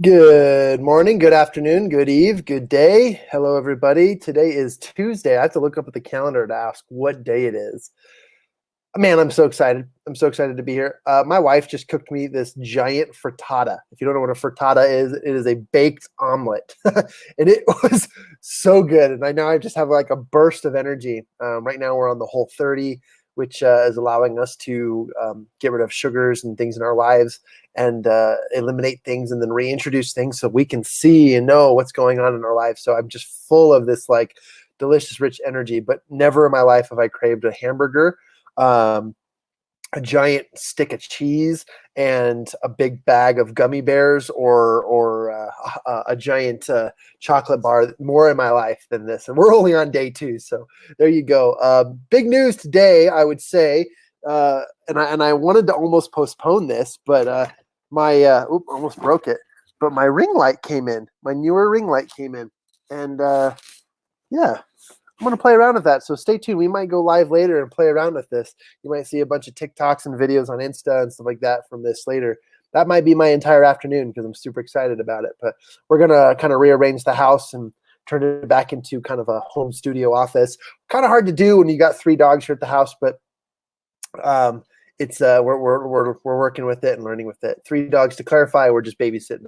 Good morning, good afternoon, good eve, good day. Hello, everybody. Today is Tuesday. I have to look up at the calendar to ask what day it is. Man, I'm so excited. I'm so excited to be here. My wife just cooked me this giant frittata. If you don't know what a frittata is, it is a baked omelet. And it was so good. And I know I just have like a burst of energy. Right now, we're on the Whole 30, which is allowing us to get rid of sugars and things in our lives and eliminate things and then reintroduce things so we can see and know what's going on in our life. So I'm just full of this like delicious, rich energy. But never in my life have I craved a hamburger, um, a giant stick of cheese, and a big bag of gummy bears, or a giant chocolate bar more in my life than this. And we're only on day 2, so there you go. Big news today, I would say, and I wanted to almost postpone this, but my almost broke it. But my ring light came in. My newer ring light came in, and yeah, I'm going to play around with that. So stay tuned. We might go live later and play around with this. You might see a bunch of TikToks and videos on Insta and stuff like that from this later. That might be my entire afternoon because I'm super excited about it. But we're going to kind of rearrange the house and turn it back into kind of a home studio office. Kind of hard to do when you got 3 dogs here at the house, but um, it's we're working with it and learning with it. 3 dogs to clarify. We're just babysitting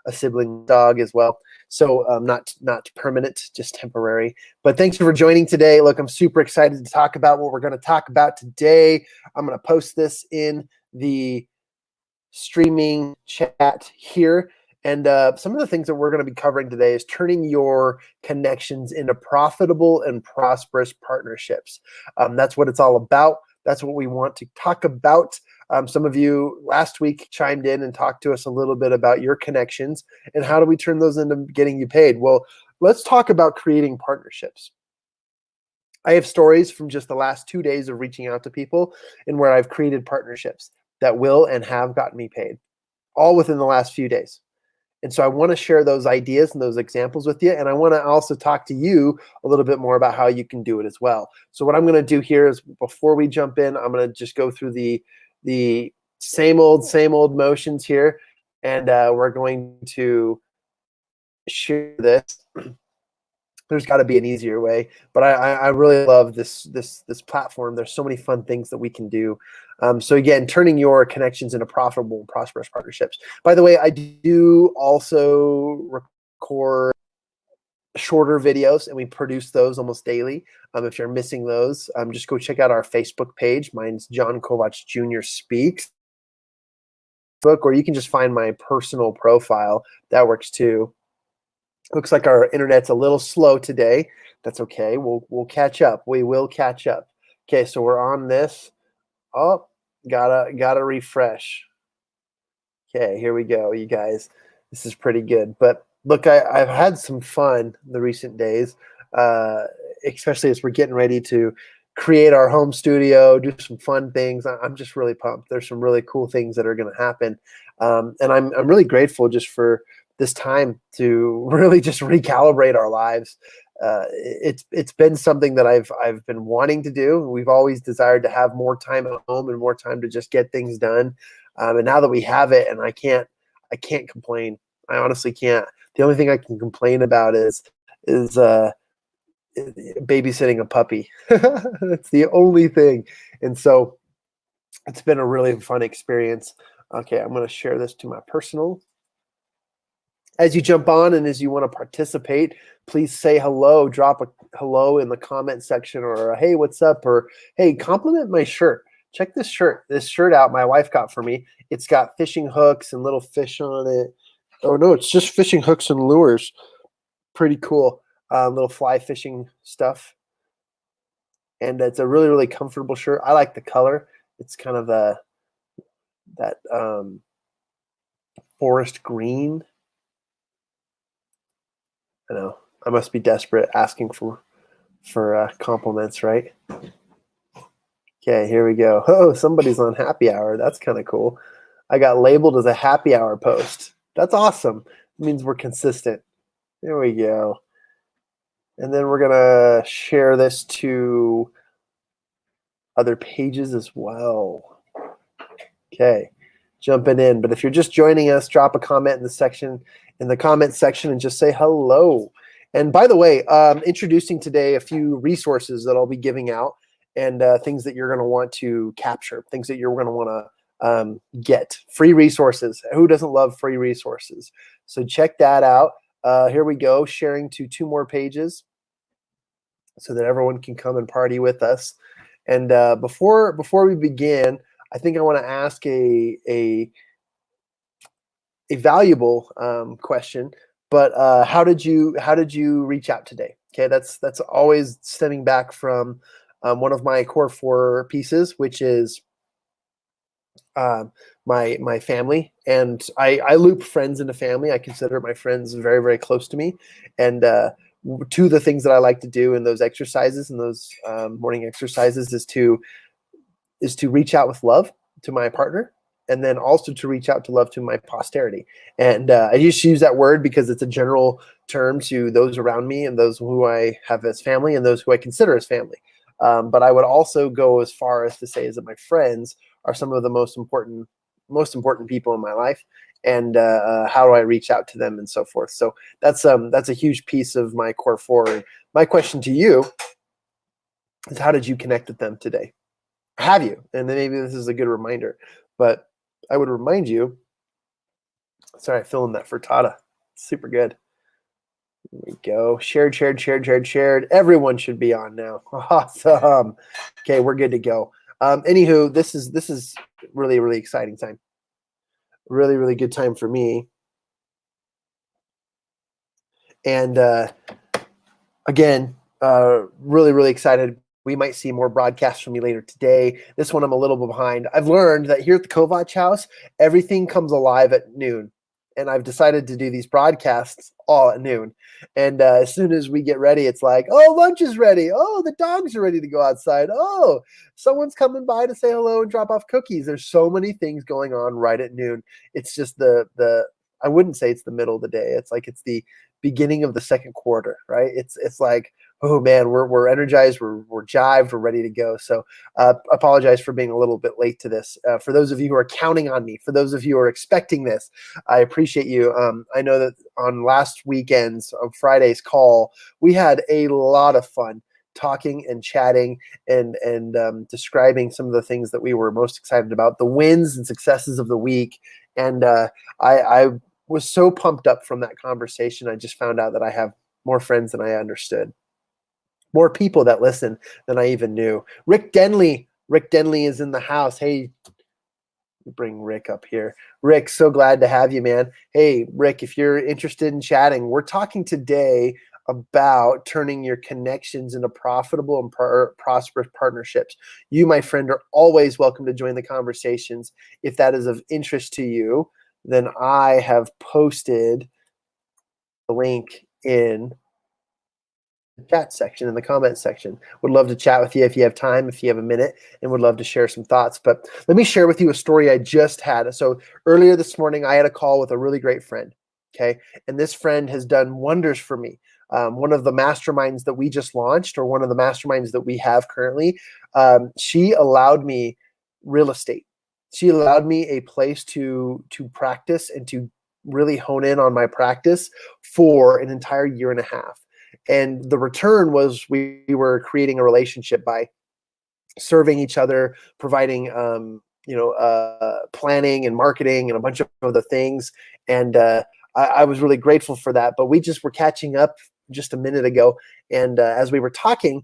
a sibling dog as well. So not permanent, just temporary. But thanks for joining today. Look, I'm super excited to talk about what we're going to talk about today. I'm going to post this in the streaming chat here. And some of the things that we're going to be covering today is turning your connections into profitable and prosperous partnerships. That's what it's all about. That's what we want to talk about. Some of you last week chimed in and talked to us a little bit about your connections and how do we turn those into getting you paid. Well, let's talk about creating partnerships. I have stories from just the last 2 days of reaching out to people and where I've created partnerships that will and have gotten me paid, all within the last few days. And so I want to share those ideas and those examples with you. And I want to also talk to you a little bit more about how you can do it as well. So what I'm going to do here is before we jump in, I'm going to just go through the same old motions here. And we're going to share this. There's got to be an easier way, but I really love this platform. There's so many fun things that we can do. So again, turning your connections into profitable and prosperous partnerships. By the way, I do also record shorter videos, and we produce those almost daily. If you're missing those, just go check out our Facebook page. Mine's Jon Kovach Jr. Speaks. Or you can just find my personal profile. That works too. Looks like our internet's a little slow today. That's okay. We'll catch up. We will catch up. Okay, so we're on this. Oh, gotta refresh. Okay, here we go, you guys. This is pretty good. But look, I've had some fun the recent days, especially as we're getting ready to create our home studio, do some fun things. I'm just really pumped. There's some really cool things that are going to happen, and I'm really grateful just for this time to really just recalibrate our lives. It's been something that I've been wanting to do. We've always desired to have more time at home and more time to just get things done. And now that we have it, and I can't complain. I honestly can't. The only thing I can complain about is babysitting a puppy. That's the only thing. And so it's been a really fun experience. Okay, I'm going to share this to my personal. As you jump on and as you want to participate, please say hello. Drop a hello in the comment section, or a, hey, what's up? Or hey, compliment my shirt. Check this shirt out my wife got for me. It's got fishing hooks and little fish on it. Oh no, it's just fishing hooks and lures. Pretty cool. Little fly fishing stuff. And it's a really, really comfortable shirt. I like the color. It's kind of that forest green. I know. I must be desperate asking for compliments, right? Okay, here we go. Oh, somebody's on happy hour. That's kind of cool. I got labeled as a happy hour post. That's awesome. It means we're consistent. There we go. And then we're going to share this to other pages as well. Okay. jumping in. But if you're just joining us, drop a comment in the comment section and just say hello. And by the way, introducing today a few resources that I'll be giving out and things that you're going to want to capture, things that you're going to want to get. Free resources. Who doesn't love free resources? So check that out. Here we go, sharing to 2 more pages so that everyone can come and party with us. And before we begin, I think I want to ask a valuable question. But how did you reach out today? Okay, that's always stemming back from one of my core 4 pieces, which is my family. And I loop friends into family. I consider my friends very, very close to me. And 2 of the things that I like to do in those exercises, in those morning exercises, is to reach out with love to my partner, and then also to reach out to love to my posterity. And I just use that word because it's a general term to those around me and those who I have as family and those who I consider as family. But I would also go as far as to say is that my friends are some of the most important people in my life, and how do I reach out to them and so forth. So that's a huge piece of my core 4. And my question to you is, how did you connect with them today? Have you? And then maybe this is a good reminder, but I would remind you. Sorry, I filmed that frittata. Super good. There we go. Shared. Everyone should be on now. Awesome. Okay, we're good to go. Anywho, this is really, really exciting time. Really, really good time for me. And again, really, really excited. We might see more broadcasts from me later today. This one I'm a little bit behind. I've learned that here at the Kovach house, everything comes alive at noon. And I've decided to do these broadcasts all at noon. And as soon as we get ready, it's like, oh, lunch is ready. Oh, the dogs are ready to go outside. Oh, someone's coming by to say hello and drop off cookies. There's so many things going on right at noon. It's just I wouldn't say it's the middle of the day. It's like it's the beginning of the second quarter, right? It's like, oh man, we're energized, we're jived, we're ready to go. So apologize for being a little bit late to this. For those of you who are counting on me, for those of you who are expecting this, I appreciate you. I know that on last weekend's Friday's call, we had a lot of fun talking and chatting and describing some of the things that we were most excited about, the wins and successes of the week. And I was so pumped up from that conversation. I just found out that I have more friends than I understood. More people that listen than I even knew. Rick Denley is in the house. Hey, bring Rick up here. Rick, so glad to have you, man. Hey, Rick, if you're interested in chatting, we're talking today about turning your connections into profitable and prosperous partnerships. You, my friend, are always welcome to join the conversations. If that is of interest to you, then I have posted the link in the chat section, in the comment section. Would love to chat with you if you have time, if you have a minute, and would love to share some thoughts. But let me share with you a story I just had. So earlier this morning, I had a call with a really great friend. Okay. And this friend has done wonders for me. One of the masterminds that we just launched, or one of the masterminds that we have currently, she allowed me real estate. She allowed me a place to practice and to really hone in on my practice for an entire year and a half. And the return was we were creating a relationship by serving each other, providing planning and marketing and a bunch of other things. And I was really grateful for that. But we just were catching up just a minute ago. And as we were talking,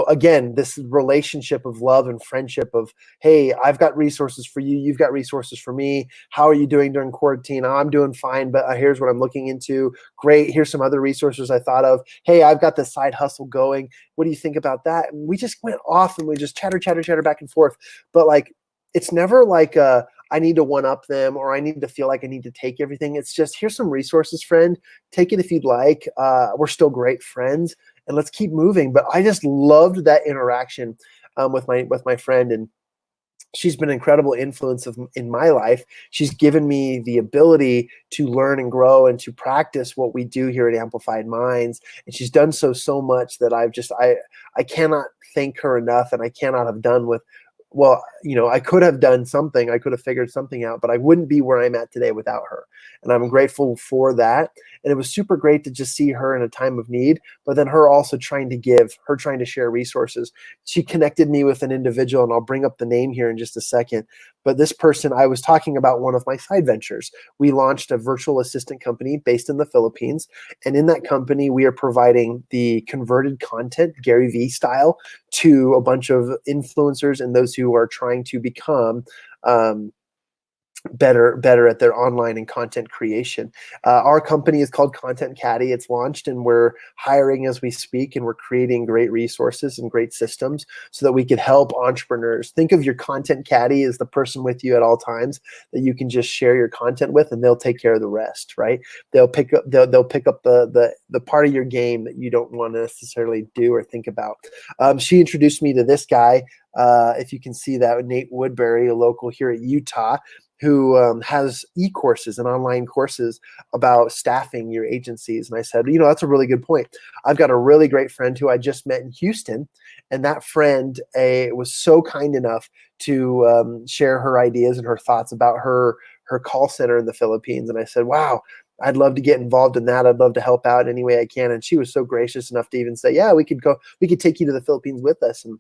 again, this relationship of love and friendship of, hey, I've got resources for you. You've got resources for me. How are you doing during quarantine? I'm doing fine, but here's what I'm looking into. Great. Here's some other resources I thought of. Hey, I've got this side hustle going. What do you think about that? And we just went off and we just chatter back and forth. But like, it's never like I need to one up them or I need to feel like I need to take everything. It's just, here's some resources, friend. Take it if you'd like. We're still great friends and let's keep moving. But I just loved that interaction with my friend, and she's been an incredible influence in my life. She's given me the ability to learn and grow and to practice what we do here at Amplified Minds. And she's done so much that I cannot thank her enough, and I cannot have done with well, I could have done something. I could have figured something out, but I wouldn't be where I'm at today without her. And I'm grateful for that. And it was super great to just see her in a time of need, but then her also trying to give, her trying to share resources. She connected me with an individual, and I'll bring up the name here in just a second. But this person, I was talking about one of my side ventures. We launched a virtual assistant company based in the Philippines. And in that company, we are providing the converted content, Gary Vee style, to a bunch of influencers and those who are trying to become better at their online and content creation. Our company is called Content Caddy. It's launched, and we're hiring as we speak, and we're creating great resources and great systems so that we could help entrepreneurs. Think of your Content Caddy as the person with you at all times that you can just share your content with, and they'll take care of the rest, right? They'll pick up the part of your game that you don't want to necessarily do or think about. She introduced me to this guy. If you can see that, Nate Woodbury, a local here at Utah, who has e-courses and online courses about staffing your agencies. And I said, that's a really good point. I've got a really great friend who I just met in Houston, and that friend was so kind enough to share her ideas and her thoughts about her call center in the Philippines. And I said, wow, I'd love to get involved in that. I'd love to help out any way I can. And she was so gracious enough to even say, yeah, we could take you to the Philippines with us. And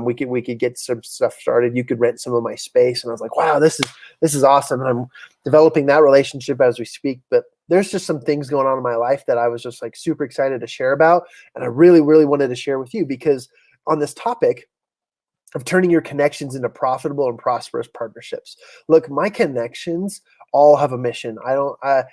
we could get some stuff started. You could rent some of my space. And I was like, wow, this is awesome. And I'm developing that relationship as we speak. But there's just some things going on in my life that I was just like super excited to share about. And I really, really wanted to share with you, because on this topic of turning your connections into profitable and prosperous partnerships. Look, my connections all have a mission. I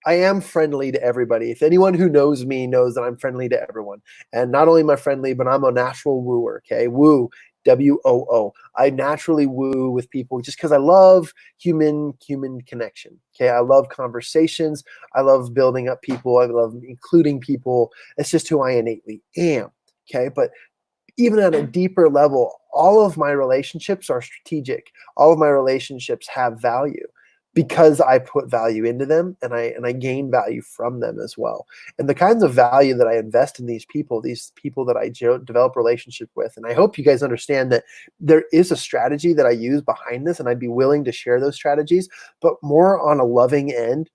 am friendly to everybody. If anyone who knows me knows that I'm friendly to everyone. And not only am I friendly, but I'm a natural wooer, okay? Woo, W-O-O. I naturally woo with people just because I love human connection, okay? I love conversations. I love building up people. I love including people. It's just who I innately am, okay? But even at a deeper level, all of my relationships are strategic. All of my relationships have value because I put value into them, and I gain value from them as well. And the kinds of value that I invest in these people that I develop relationship with. And I hope you guys understand that there is a strategy that I use behind this, and I'd be willing to share those strategies, but more on a loving end.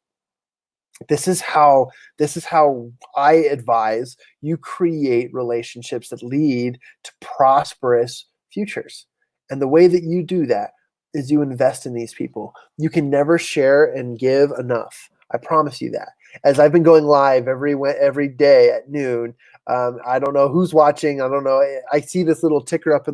This is how I advise you create relationships that lead to prosperous futures. And the way that you do that is you invest in these people. You can never share and give enough. I promise you that. As I've been going live every day at noon, I don't know who's watching. I don't know. I see this little ticker up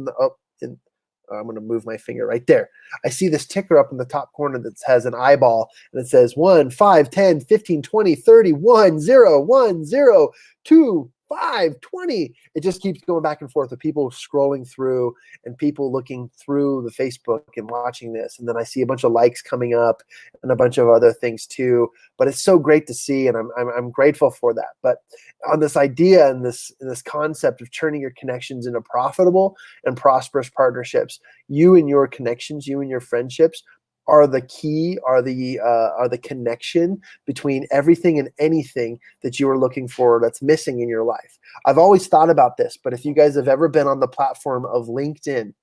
I'm going to move my finger right there. I see this ticker up in the top corner that has an eyeball, and it says 1, 5, 10, 15, 20, 30, 1, 0, 1, 0, 2, 5, 20. It just keeps going back and forth with people scrolling through and people looking through the Facebook and watching this. And then I see a bunch of likes coming up and a bunch of other things too. But it's so great to see, and I'm grateful for that. But on this idea and this concept of turning your connections into profitable and prosperous partnerships, you and your connections, you and your friendships are the key, are the connection between everything and anything that you are looking for that's missing in your life. I've always thought about this, but if you guys have ever been on the platform of LinkedIn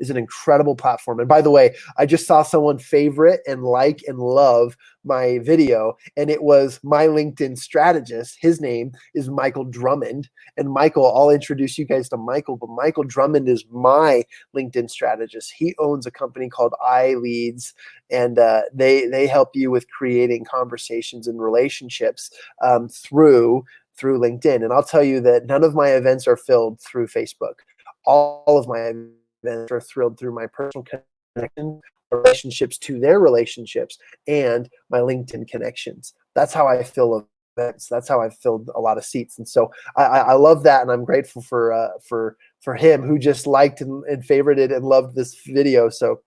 is an incredible platform. And by the way, I just saw someone favorite and like and love my video, and it was my LinkedIn strategist. His name is Michael Drummond. And Michael, I'll introduce you guys to Michael, but Michael Drummond is my LinkedIn strategist. He owns a company called iLeads, and they help you with creating conversations and relationships through LinkedIn. And I'll tell you that none of my events are filled through Facebook. All of my events are thrilled through my personal connection, relationships to their relationships, and my LinkedIn connections. That's how I fill events. That's how I've filled a lot of seats. And so I love that, and I'm grateful for him who just liked and favorited and loved this video. So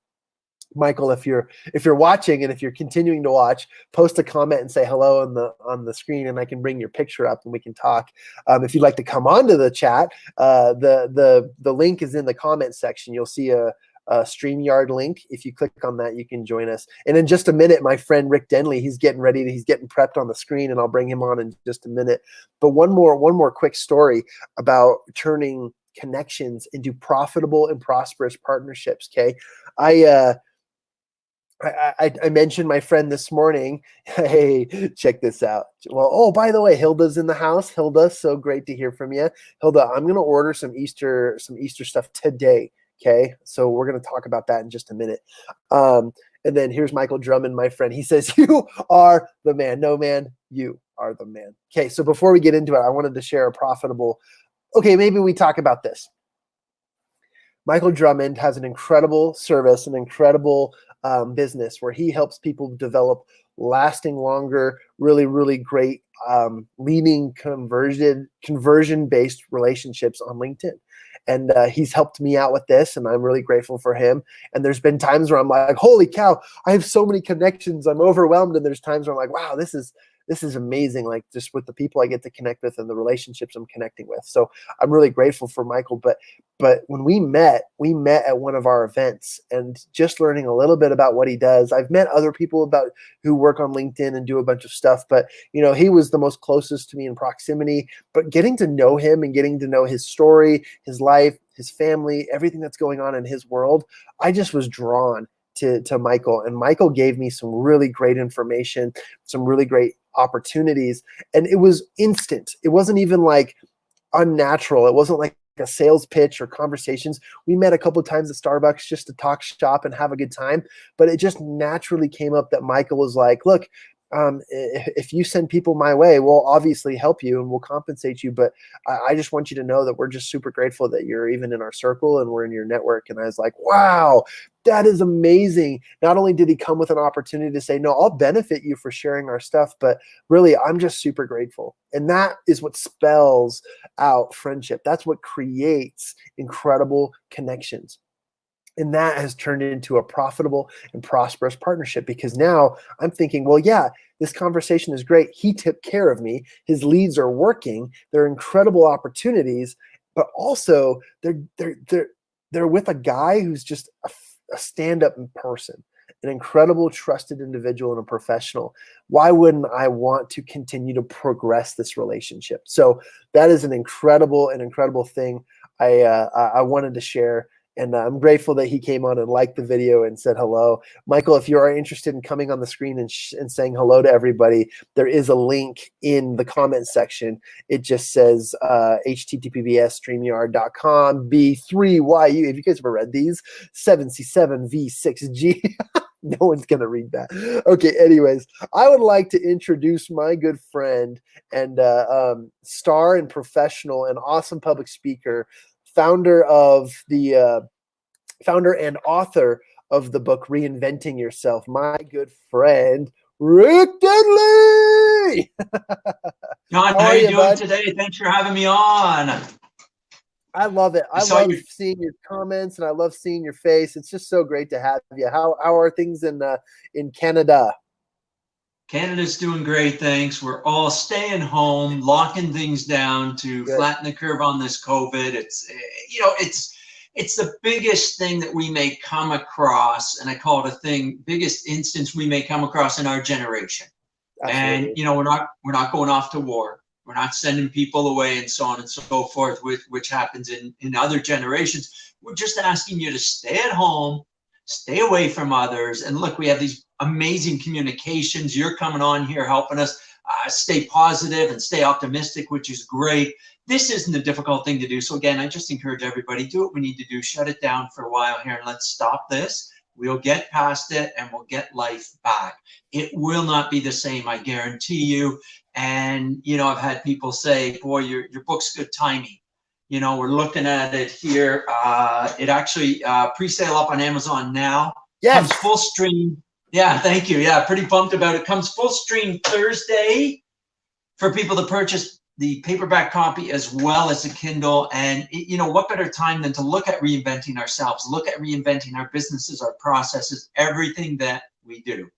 Michael, if you're watching and if you're continuing to watch, post a comment and say hello on the screen, and I can bring your picture up and we can talk. If you'd like to come onto the chat, the link is in the comment section. You'll see a StreamYard link. If you click on that, you can join us. And in just a minute, my friend Rick Denley, he's getting prepped on the screen, and I'll bring him on in just a minute. But one more quick story about turning connections into profitable and prosperous partnerships. Okay. I mentioned my friend this morning. Hey, check this out. Well, oh, by the way, Hilda's in the house. Hilda, so great to hear from you. Hilda, I'm going to order some Easter stuff today. Okay. So we're going to talk about that in just a minute. And then here's Michael Drummond, my friend. He says, you are the man. No, man, you are the man. Okay. So before we get into it, I wanted to share a profitable, maybe we talk about this. Michael Drummond has an incredible service, an incredible business where he helps people develop lasting, longer, really, really great leading conversion-based relationships on LinkedIn. And he's helped me out with this, and I'm really grateful for him. And there's been times where I'm like, holy cow, I have so many connections. I'm overwhelmed. And there's times where I'm like, wow, this is amazing, like just with the people I get to connect with and the relationships I'm connecting with. So I'm really grateful for Michael. But when we met at one of our events, and just learning a little bit about what he does. I've met other people who work on LinkedIn and do a bunch of stuff, but he was the most closest to me in proximity. But getting to know him and getting to know his story, his life, his family, everything that's going on in his world, I just was drawn to Michael. And Michael gave me some really great information, some really great opportunities. And it was instant. It wasn't even like unnatural. It wasn't like a sales pitch or conversations. We met a couple of times at Starbucks just to talk shop and have a good time. But it just naturally came up that Michael was like, look, if you send people my way, we'll obviously help you and we'll compensate you. But I just want you to know that we're just super grateful that you're even in our circle and we're in your network. And I was like, wow, that is amazing. Not only did he come with an opportunity to say, no, I'll benefit you for sharing our stuff, but really, I'm just super grateful. And that is what spells out friendship. That's what creates incredible connections. And that has turned into a profitable and prosperous partnership, because now I'm thinking, well, yeah, this conversation is great. He took care of me. His leads are working. They're incredible opportunities, but also they're with a guy who's just a stand-up person, an incredible trusted individual and a professional. Why wouldn't I want to continue to progress this relationship? So that is an incredible thing I wanted to share. And I'm grateful that he came on and liked the video and said hello. Michael, if you are interested in coming on the screen and saying hello to everybody, there is a link in the comment section. It just says https streamyard.com B3YU. Have you guys ever read these? 7C7V6G. No one's going to read that. Okay, anyways, I would like to introduce my good friend and star and professional and awesome public speaker, founder and author of the book Reinventing Yourself, my good friend Rick Denley. John, how are you doing today? Thanks for having me on. I love it. I love seeing your comments and I love seeing your face. It's just so great to have you. How are things in Canada? Canada's doing great, thanks. We're all staying home, locking things down to flatten the curve on this COVID. It's the biggest thing that we may come across, and I call it biggest instance we may come across in our generation. Absolutely. And we're not going off to war. We're not sending people away and so on and so forth, which happens in other generations. We're just asking you to stay at home, stay away from others. And look, we have these amazing communications. You're coming on here helping us stay positive and stay optimistic, which is great. This isn't a difficult thing to do. So again, I just encourage everybody, do what we need to do. Shut it down for a while here and let's stop this. We'll get past it and we'll get life back. It will not be the same, I guarantee you. And, I've had people say, boy, your book's good timing. We're looking at it here. It actually pre-sale up on Amazon now. Yes. Comes full stream. Yeah, thank you. Yeah, pretty pumped about it. Comes full stream Thursday for people to purchase the paperback copy as well as the Kindle. And, what better time than to look at reinventing ourselves, look at reinventing our businesses, our processes, everything that we do.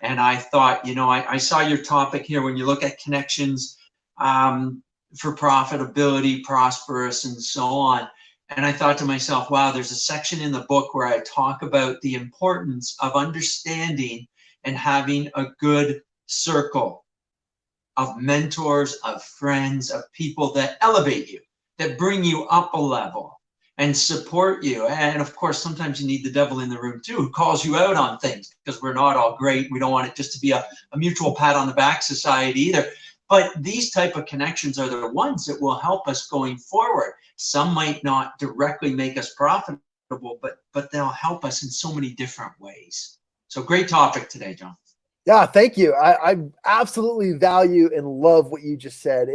And I thought, I saw your topic here when you look at connections for profitability, prosperous, and so on. And I thought to myself, wow, there's a section in the book where I talk about the importance of understanding and having a good circle of mentors, of friends, of people that elevate you. that bring you up a level and support you. And of course, sometimes you need the devil in the room too, who calls you out on things, because we're not all great. We don't want it just to be a mutual pat on the back society either. But these type of connections are the ones that will help us going forward. Some might not directly make us profitable, but they'll help us in so many different ways. So great topic today, Jon. Yeah, thank you. I absolutely value and love what you just said.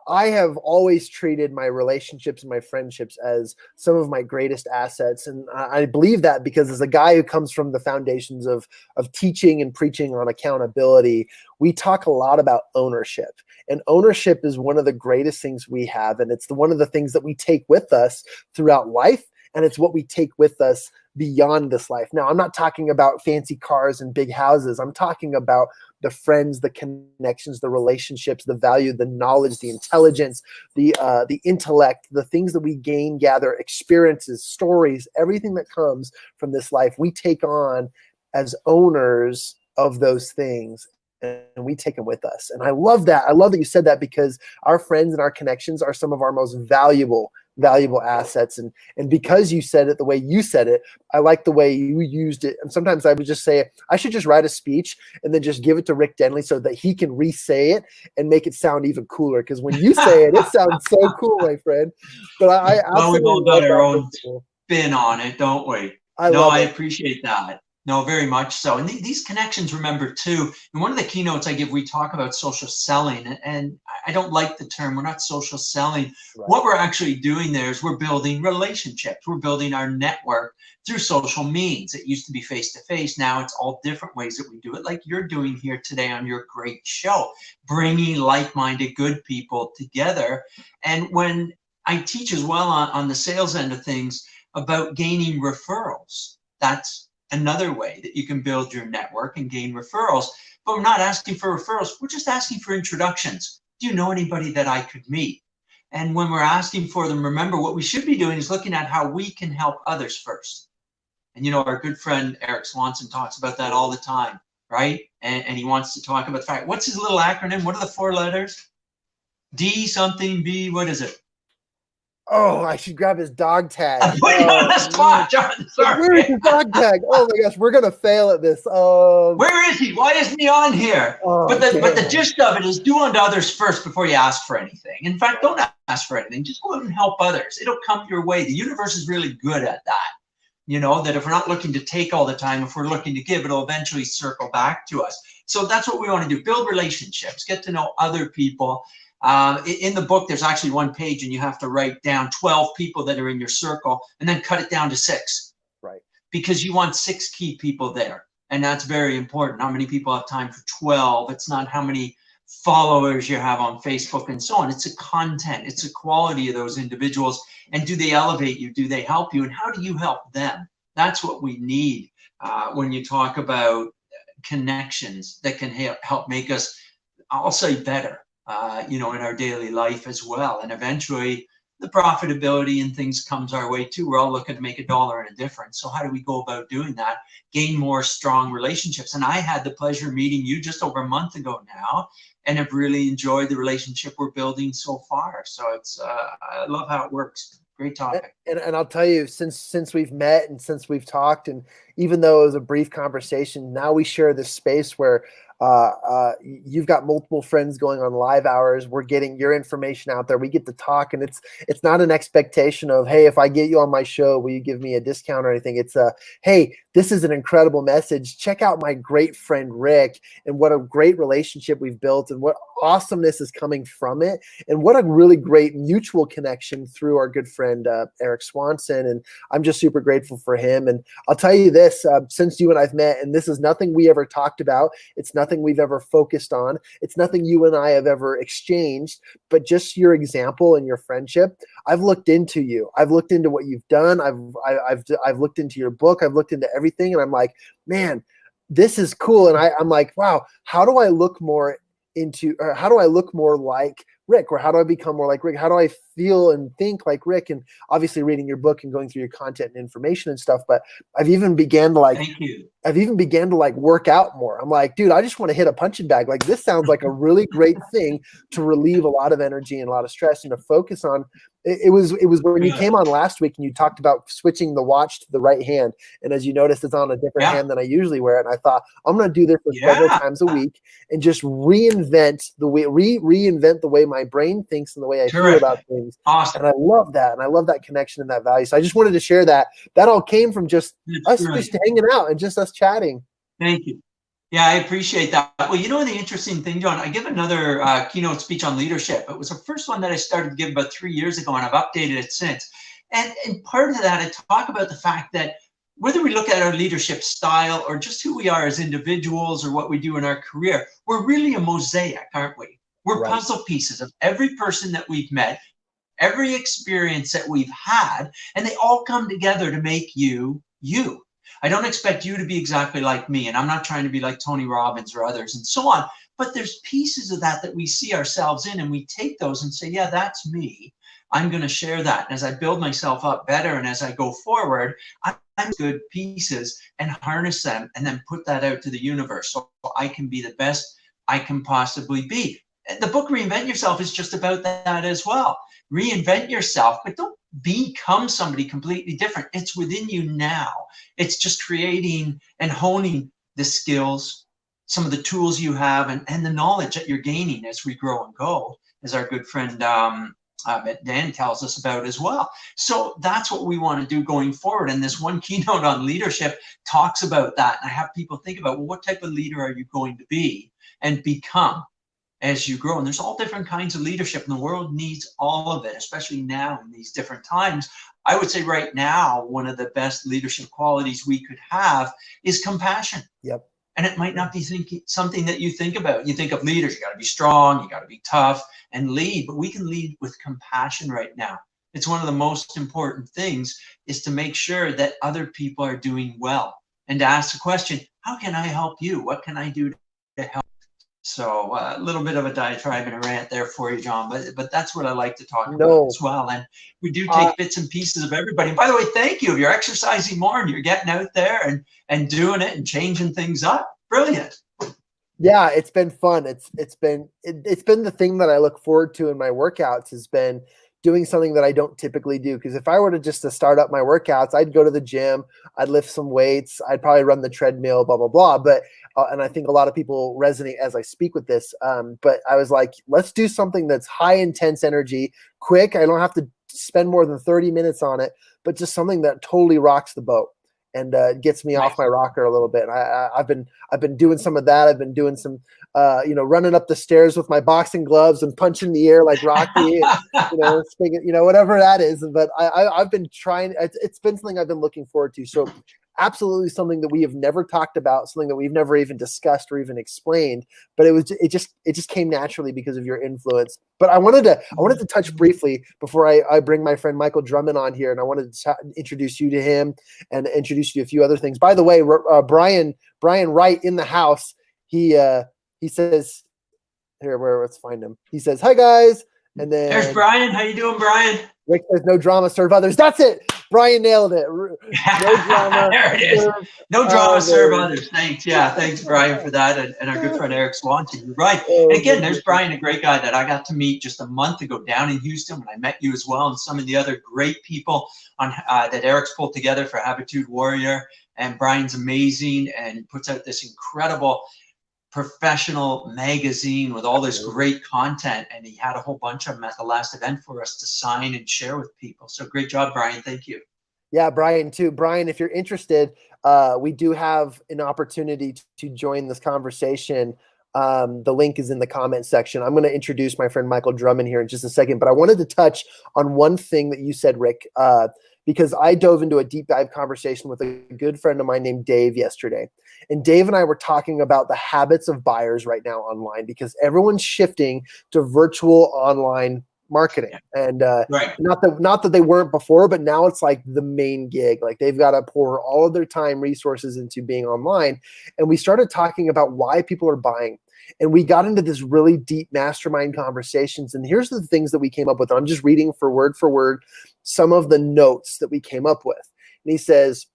I have always treated my relationships and my friendships as some of my greatest assets. And I believe that because as a guy who comes from the foundations of teaching and preaching on accountability, we talk a lot about ownership. And ownership is one of the greatest things we have. And it's one of the things that we take with us throughout life. And it's what we take with us beyond this life. Now, I'm not talking about fancy cars and big houses. I'm talking about the friends, the connections, the relationships, the value, the knowledge, the intelligence, the intellect, the things that we gain, gather, experiences, stories, everything that comes from this life, we take on as owners of those things. And we take them with us. And I love that. I love that you said that, because our friends and our connections are some of our most valuable assets. And because you said it the way you said it, I like the way you used it. And sometimes I would just say, I should just write a speech and then just give it to Rick Denley so that he can re-say it and make it sound even cooler. Because when you say it, it sounds so cool, my friend. But I absolutely we've all got our own principle. spin on it, don't we? I appreciate that. No, very much so. And these connections, remember too, in one of the keynotes I give, we talk about social selling, and I don't like the term. We're not social selling. Right. What we're actually doing there is we're building relationships. We're building our network through social means. It used to be face-to-face. Now it's all different ways that we do it, like you're doing here today on your great show, bringing like-minded good people together. And when I teach as well on the sales end of things about gaining referrals, that's another way that you can build your network and gain referrals. But we're not asking for referrals. We're just asking for introductions. Do you know anybody that I could meet? And when we're asking for them, remember what we should be doing is looking at how we can help others first. And you know, our good friend Eric Swanson talks about that all the time, right? And he wants to talk about the fact, what's his little acronym? What are the 4 letters? D something, B, what is it? Oh, I should grab his dog tag. Put you on the spot, Jon. Sorry. Where is his dog tag? Oh my gosh, we're gonna fail at this. Where is he? Why isn't he on here? But the gist of it is, do unto others first before you ask for anything. In fact, don't ask for anything. Just go out and help others. It'll come your way. The universe is really good at that. You know, that if we're not looking to take all the time, if we're looking to give, it'll eventually circle back to us. So that's what we want to do. Build relationships. Get to know other people. In the book, there's actually one page and you have to write down 12 people that are in your circle and then cut it down to 6. Right. Because you want 6 key people there. And that's very important. How many people have time for 12? It's not how many followers you have on Facebook and so on. It's the content. It's the quality of those individuals. And do they elevate you? Do they help you? And how do you help them? That's what we need when you talk about connections that can help make us, I'll say, better. You know, in our daily life as well. And eventually the profitability and things comes our way too. We're all looking to make $1 and a difference. So how do we go about doing that? Gain more strong relationships. And I had the pleasure of meeting you just over a month ago now, and have really enjoyed the relationship we're building so far. So it's, I love how it works. Great topic. And I'll tell you, since we've met and since we've talked, and even though it was a brief conversation, now we share this space where you've got multiple friends going on live hours. We're getting your information out there. We get to talk, and it's not an expectation of, hey, if I get you on my show, will you give me a discount or anything? It's hey, this is an incredible message. Check out my great friend Rick, and what a great relationship we've built, and what awesomeness is coming from it, and what a really great mutual connection through our good friend Eric Swanson. And I'm just super grateful for him. And I'll tell you this, since you and I've met, and this is nothing we ever talked about, it's nothing we've ever focused on, it's nothing you and I have ever exchanged, but just your example and your friendship. I've looked into you. I've looked into what you've done. I've looked into your book. I've looked into everything, and I'm like, man, this is cool. And I'm like, wow, how do I look more into, or how do I look more like Rick, or how do I become more like Rick? How do I feel and think like Rick, and obviously reading your book and going through your content and information and stuff. But I've even began to like, Thank you. I've even began to like work out more. I'm like, dude, I just want to hit a punching bag. Like this sounds like a really great thing to relieve a lot of energy and a lot of stress and to focus on. It was when you came on last week and you talked about switching the watch to the right hand. And as you noticed, it's on a different hand than I usually wear it. And I thought, I'm going to do this several times a week and just reinvent the way, reinvent the way my brain thinks and the way I feel about things. Awesome. And I love that. And I love that connection and that value. So I just wanted to share that. That all came from just us just hanging out and just us chatting. Thank you. Yeah, I appreciate that. Well, you know, the interesting thing, John, I give another keynote speech on leadership. It was the first one that I started to give about 3 years ago, and I've updated it since. And part of that, I talk about the fact that whether we look at our leadership style or just who we are as individuals or what we do in our career, we're really a mosaic, aren't we? We're puzzle pieces of every person that we've met, every experience that we've had, and they all come together to make you, you. I don't expect you to be exactly like me, and I'm not trying to be like Tony Robbins or others and so on, but there's pieces of that we see ourselves in, and we take those and say, yeah, that's me. I'm going to share that. And as I build myself up better and as I go forward, I'm good pieces and harness them and then put that out to the universe so I can be the best I can possibly be. The book Reinvent Yourself is just about that as well. Reinvent yourself, but don't become somebody completely different. It's within you now. It's just creating and honing the skills, some of the tools you have, and the knowledge that you're gaining as we grow and go, as our good friend Dan tells us about as well. So that's what we want to do going forward. And this one keynote on leadership talks about that. And I have people think about, well, what type of leader are you going to be and become as you grow? And there's all different kinds of leadership, and the world needs all of it, especially now in these different times. I would say right now, one of the best leadership qualities we could have is compassion. Yep. And it might not be something that you think about. You think of leaders, you got to be strong, you got to be tough and lead, but we can lead with compassion right now. It's one of the most important things, is to make sure that other people are doing well and to ask the question, how can I help you? What can I do to help? So a little bit of a diatribe and a rant there for you, John, but that's what I like to talk about as well. And we do take bits and pieces of everybody. And by the way, thank you. If you're exercising more and you're getting out there and doing it and changing things up, brilliant. Yeah, it's been fun. It's been the thing that I look forward to in my workouts, has been doing something that I don't typically do. Because if I were to start up my workouts, I'd go to the gym, I'd lift some weights, I'd probably run the treadmill, blah, blah, blah. But and I think a lot of people resonate as I speak with this. But I was like, let's do something that's high intense energy, quick. I don't have to spend more than 30 minutes on it, but just something that totally rocks the boat and gets me off my rocker a little bit. I've been doing some of that. I've been doing some, running up the stairs with my boxing gloves and punching the air like Rocky, whatever that is. But I've been trying. It's been something I've been looking forward to. So absolutely something that we have never talked about, something that we've never even discussed or even explained. But it just came naturally because of your influence. But I wanted to touch briefly before I bring my friend Michael Drummond on here, and I wanted to introduce you to him and introduce you to a few other things. By the way, Brian Wright in the house, he says, let's find him. He says, "Hi guys," and then there's Brian. How you doing, Brian? Rick says, "No drama, serve others." That's it. Brian nailed it. No drama. There it is. No drama, serve others. Thanks. Yeah, thanks, Brian, for that. And our good friend Eric Swanson. You're right. And again, there's Brian, a great guy that I got to meet just a month ago down in Houston when I met you as well, and some of the other great people on that Eric's pulled together for Habitude Warrior. And Brian's amazing, and he puts out this incredible professional magazine with all this great content, and he had a whole bunch of them at the last event for us to sign and share with people. So great job, Brian. Thank you. Yeah, Brian too. Brian, if you're interested, we do have an opportunity to join this conversation. The link is in the comment section. I'm going to introduce my friend Michael Drummond here in just a second, but I wanted to touch on one thing that you said, Rick, because I dove into a deep dive conversation with a good friend of mine named Dave yesterday. And Dave and I were talking about the habits of buyers right now online, because everyone's shifting to virtual online marketing. And not that they weren't before, but now it's like the main gig. Like they've got to pour all of their time, resources into being online. And we started talking about why people are buying. And we got into this really deep mastermind conversations. And here's the things that we came up with. I'm just reading for word some of the notes that we came up with. And he says,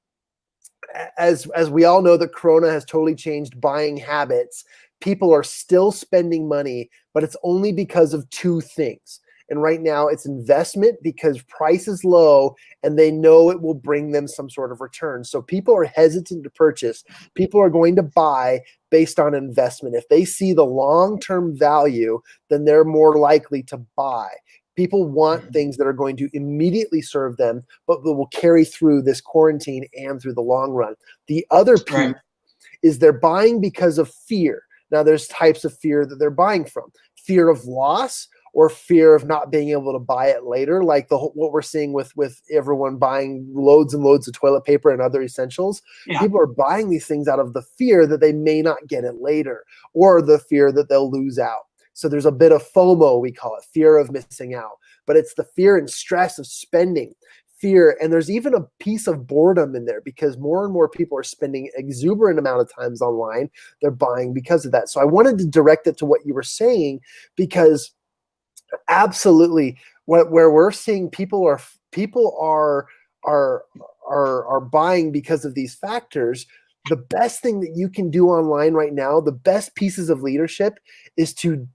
as we all know, that Corona has totally changed buying habits. People are still spending money, but it's only because of two things. And right now it's investment because price is low and they know it will bring them some sort of return. So people are hesitant to purchase. People are going to buy based on investment. If they see the long-term value, then they're more likely to buy. People want things that are going to immediately serve them, but that will carry through this quarantine and through the long run. The other piece is they're buying because of fear. Now, there's types of fear that they're buying from. Fear of loss or fear of not being able to buy it later, like what we're seeing with everyone buying loads and loads of toilet paper and other essentials. Yeah. People are buying these things out of the fear that they may not get it later, or the fear that they'll lose out. So there's a bit of FOMO, we call it, fear of missing out. But it's the fear and stress of spending, fear. And there's even a piece of boredom in there because more and more people are spending exuberant amount of times online. They're buying because of that. So I wanted to direct it to what you were saying, because absolutely where we're seeing people are buying because of these factors. The best thing that you can do online right now, the best pieces of leadership is to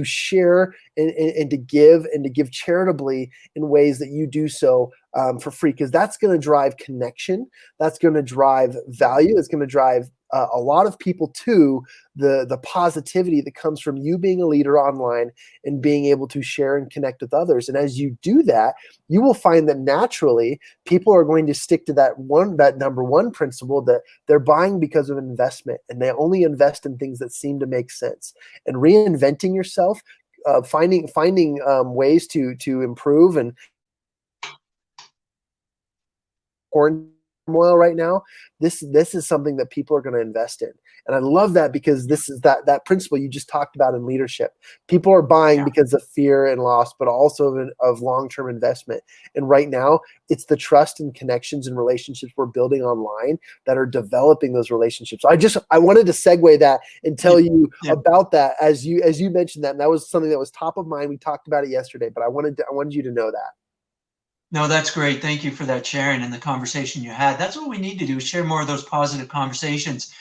share and to give charitably in ways that you do so for free, because that's going to drive connection. That's going to drive value. It's going to drive a lot of people to the positivity that comes from you being a leader online and being able to share and connect with others. And as you do that, you will find that naturally people are going to stick to that number one principle, that they're buying because of investment, and they only invest in things that seem to make sense. And reinventing yourself, finding ways to improve and turmoil right now, this is something that people are going to invest in. And I love that, because this is that principle you just talked about in leadership. People are buying because of fear and loss, but also of long-term investment. And right now, it's the trust and connections and relationships we're building online that are developing those relationships. I wanted to segue that and tell you about that as you mentioned that. And that was something that was top of mind. We talked about it yesterday, but I wanted you to know that. No, that's great. Thank you for that sharing and the conversation you had. That's what we need to do, is share more of those positive conversations.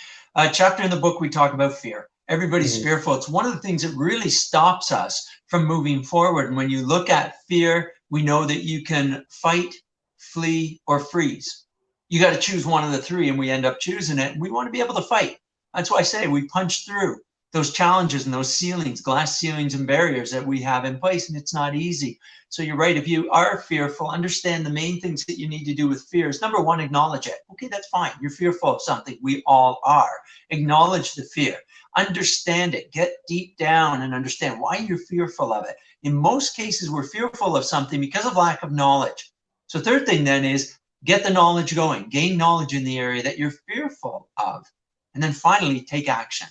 Chapter in the book, we talk about fear. Everybody's fearful. It's one of the things that really stops us from moving forward. And when you look at fear, we know that you can fight, flee, or freeze. You got to choose one of the three, and we end up choosing it. And we want to be able to fight. That's why I say we punch through those challenges and those ceilings, glass ceilings and barriers that we have in place, and it's not easy. So you're right. If you are fearful, understand the main things that you need to do with fear is, number one, acknowledge it. Okay, that's fine. You're fearful of something. We all are. Acknowledge the fear. Understand it. Get deep down and understand why you're fearful of it. In most cases, we're fearful of something because of lack of knowledge. So third thing then is get the knowledge going. Gain knowledge in the area that you're fearful of. And then finally, take action.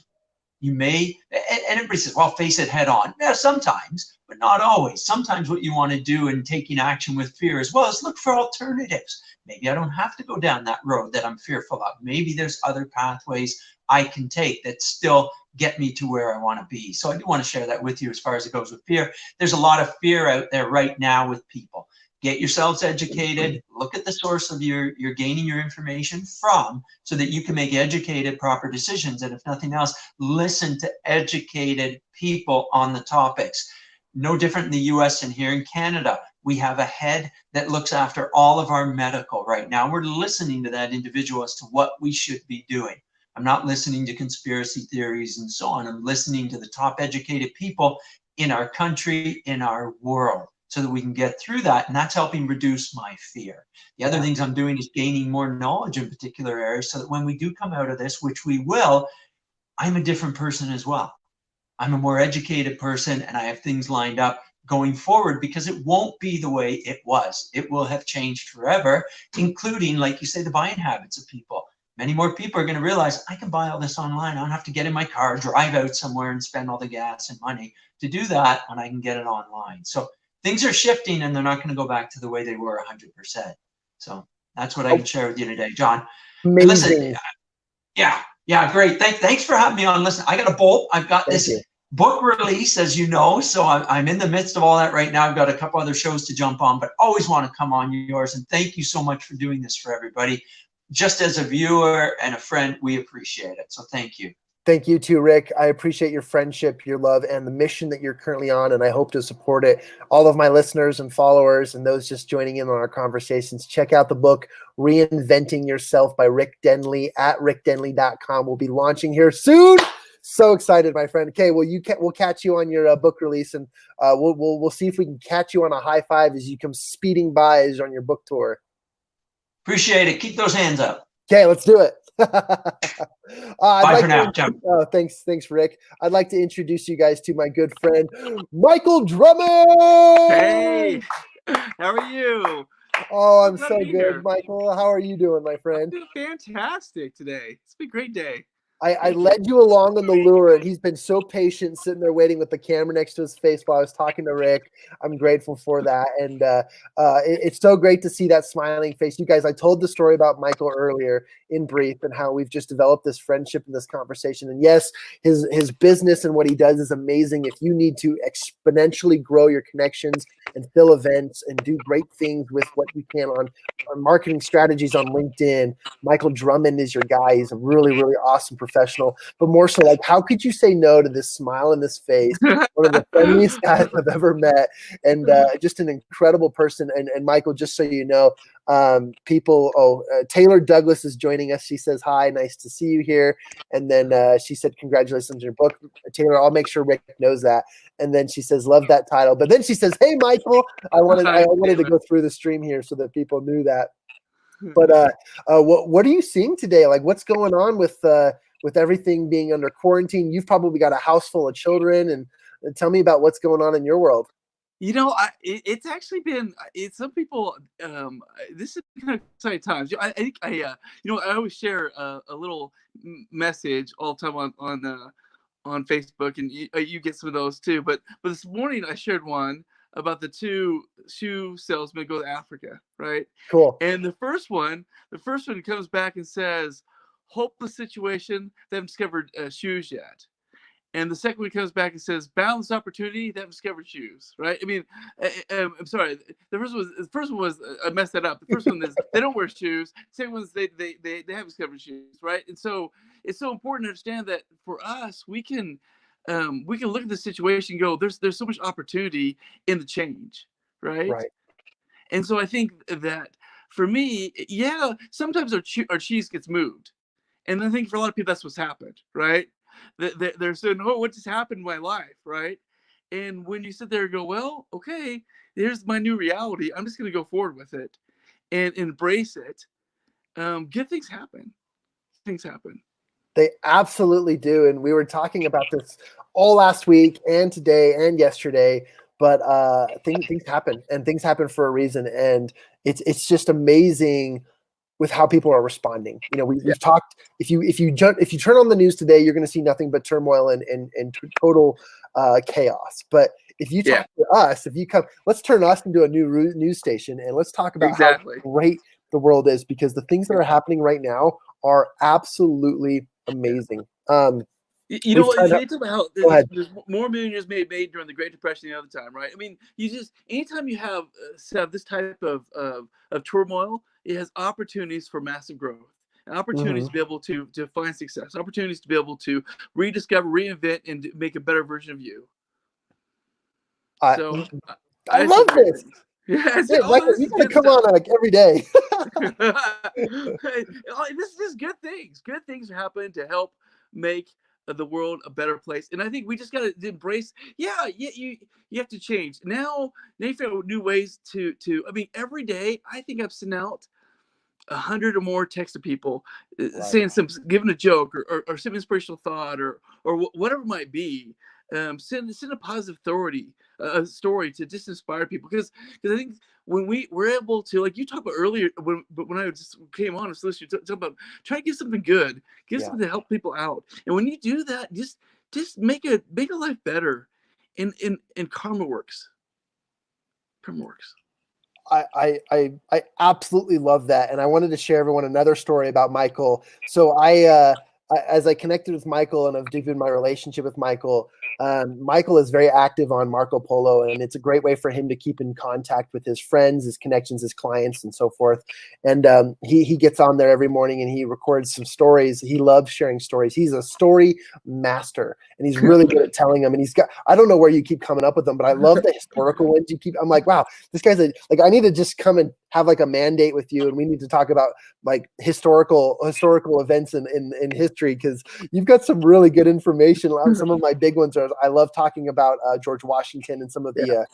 You may, and everybody says, well, face it head on. Yeah, sometimes, but not always. Sometimes what you want to do in taking action with fear as well is look for alternatives. Maybe I don't have to go down that road that I'm fearful of. Maybe there's other pathways I can take that still get me to where I want to be. So I do want to share that with you as far as it goes with fear. There's a lot of fear out there right now with people. Get yourselves educated. Look at the source of you're gaining your information from, so that you can make educated, proper decisions. And if nothing else, listen to educated people on the topics. No different in the US and here in Canada. We have a head that looks after all of our medical right now. We're listening to that individual as to what we should be doing. I'm not listening to conspiracy theories and so on. I'm listening to the top educated people in our country, in our world, so that we can get through that. And that's helping reduce my fear. The other things I'm doing is gaining more knowledge in particular areas, so that when we do come out of this, which we will, I'm a different person as well. I'm a more educated person, and I have things lined up going forward, because it won't be the way it was. It will have changed forever, including, like you say, the buying habits of people. Many more people are going to realize, I can buy all this online. I don't have to get in my car, drive out somewhere and spend all the gas and money to do that when I can get it online. So things are shifting, and they're not going to go back to the way they were 100%. So that's what I can share with you today, John. Amazing. Listen, yeah. Yeah, great. Thanks for having me on. Listen, I got to bolt. I've got Thank this you. book release, as you know, so I'm in the midst of all that right now. I've got a couple other shows to jump on, but always want to come on yours. And thank you so much for doing this for everybody. Just as a viewer and a friend, we appreciate it. So thank you. Thank you too, Rick. I appreciate your friendship, your love, and the mission that you're currently on, and I hope to support it. All of my listeners and followers and those just joining in on our conversations, check out the book, Reinventing Yourself by Rick Denley at rickdenley.com. We'll be launching here soon. So excited, my friend. Okay, well, we'll catch you on your book release, and we'll see if we can catch you on a high five as you come speeding by as you're on your book tour. Appreciate it. Keep those hands up. Okay, let's do it. Bye for now, John. Thanks, Rick. I'd like to introduce you guys to my good friend, Michael Drummond. Hey, how are you? Oh, I'm so good, Michael. How are you doing, my friend? I'm doing fantastic today. It's been a great day. I led you along on the lure, and he's been so patient sitting there waiting with the camera next to his face while I was talking to Rick. I'm grateful for that. And it's so great to see that smiling face. You guys, I told the story about Michael earlier in brief and how we've just developed this friendship and this conversation. And yes, his business and what he does is amazing. If you need to exponentially grow your connections and fill events and do great things with what you can on marketing strategies on LinkedIn, Michael Drummond is your guy. He's a really, really awesome professional, but more so, like, how could you say no to this smile in this face? One of the friendliest guys I've ever met, and just an incredible person. And Michael, just so you know, Taylor Douglas is joining us. She says, hi, nice to see you here. And then she said, congratulations on your book. Taylor, I'll make sure Rick knows that. And then she says, love that title. But then she says, hey, Michael, I wanted to go through the stream here so that people knew that. But what are you seeing today? Like, what's going on with everything being under quarantine? You've probably got a house full of children, and tell me about what's going on in your world. You know, it's actually been. Some people. This is kind of exciting times. I think I always share a little message all the time on Facebook, and you get some of those too. But this morning I shared one about the two shoe salesmen go to Africa, right? Cool. And the first one comes back and says, hopeless situation, they haven't discovered shoes yet. And the second one comes back and says, boundless opportunity, they haven't discovered shoes, right? I mean, I'm sorry. The first one was I messed that up. The first one is they don't wear shoes. The second one is they haven't discovered shoes, right? And so it's so important to understand that for us, we can look at the situation and go, there's so much opportunity in the change, right? Right. And so I think that for me, yeah, sometimes our cheese gets moved. And I think for a lot of people, that's what's happened, right? They're saying, oh, what just happened in my life, right? And when you sit there and go, well, okay, here's my new reality. I'm just going to go forward with it and embrace it. Good things happen. Things happen. They absolutely do. And we were talking about this all last week and today and yesterday, but things happen, and things happen for a reason. And it's just amazing with how people are responding. You know, we've talked, if you turn on the news today, you're going to see nothing but turmoil and total chaos. But if you talk to us, if you come, let's turn us into a new news station, and let's talk about how great the world is, because the things that are happening right now are absolutely amazing. You know, they talk about how there's more millionaires made during the Great Depression than the other time, right? I mean, anytime you have this type of turmoil, it has opportunities for massive growth, and opportunities to be able to find success, opportunities to be able to rediscover, reinvent, and make a better version of you. I love this. Yeah, you gotta come on like every day. This is good things. Good things happen to help make the world a better place, and I think we just got to embrace. You have to change now. You figure out new ways to. I mean, every day I think I've sent out 100 or more texts to people, saying giving a joke or some inspirational thought or whatever it might be. Send a positive story to just inspire people, because I think when we're able to, like you talked about earlier, when I just came on and listening to talk about try to get something good, something to help people out, and when you do that, just make a life better, and karma works. Karma works. I absolutely love that, and I wanted to share everyone another story about Michael. So I as I connected with Michael and I've deepened my relationship with Michael, Michael is very active on Marco Polo, and it's a great way for him to keep in contact with his friends, his connections, his clients, and so forth. And he gets on there every morning and he records some stories. He loves sharing stories. He's a story master, and he's really good at telling them. And he's got, I don't know where you keep coming up with them, but I love the historical ones you keep. I'm like, wow, this guy's like, I need to just come and have like a mandate with you, and we need to talk about like historical events in history, because you've got some really good information. Some of my big ones are, I love talking about George Washington and some of the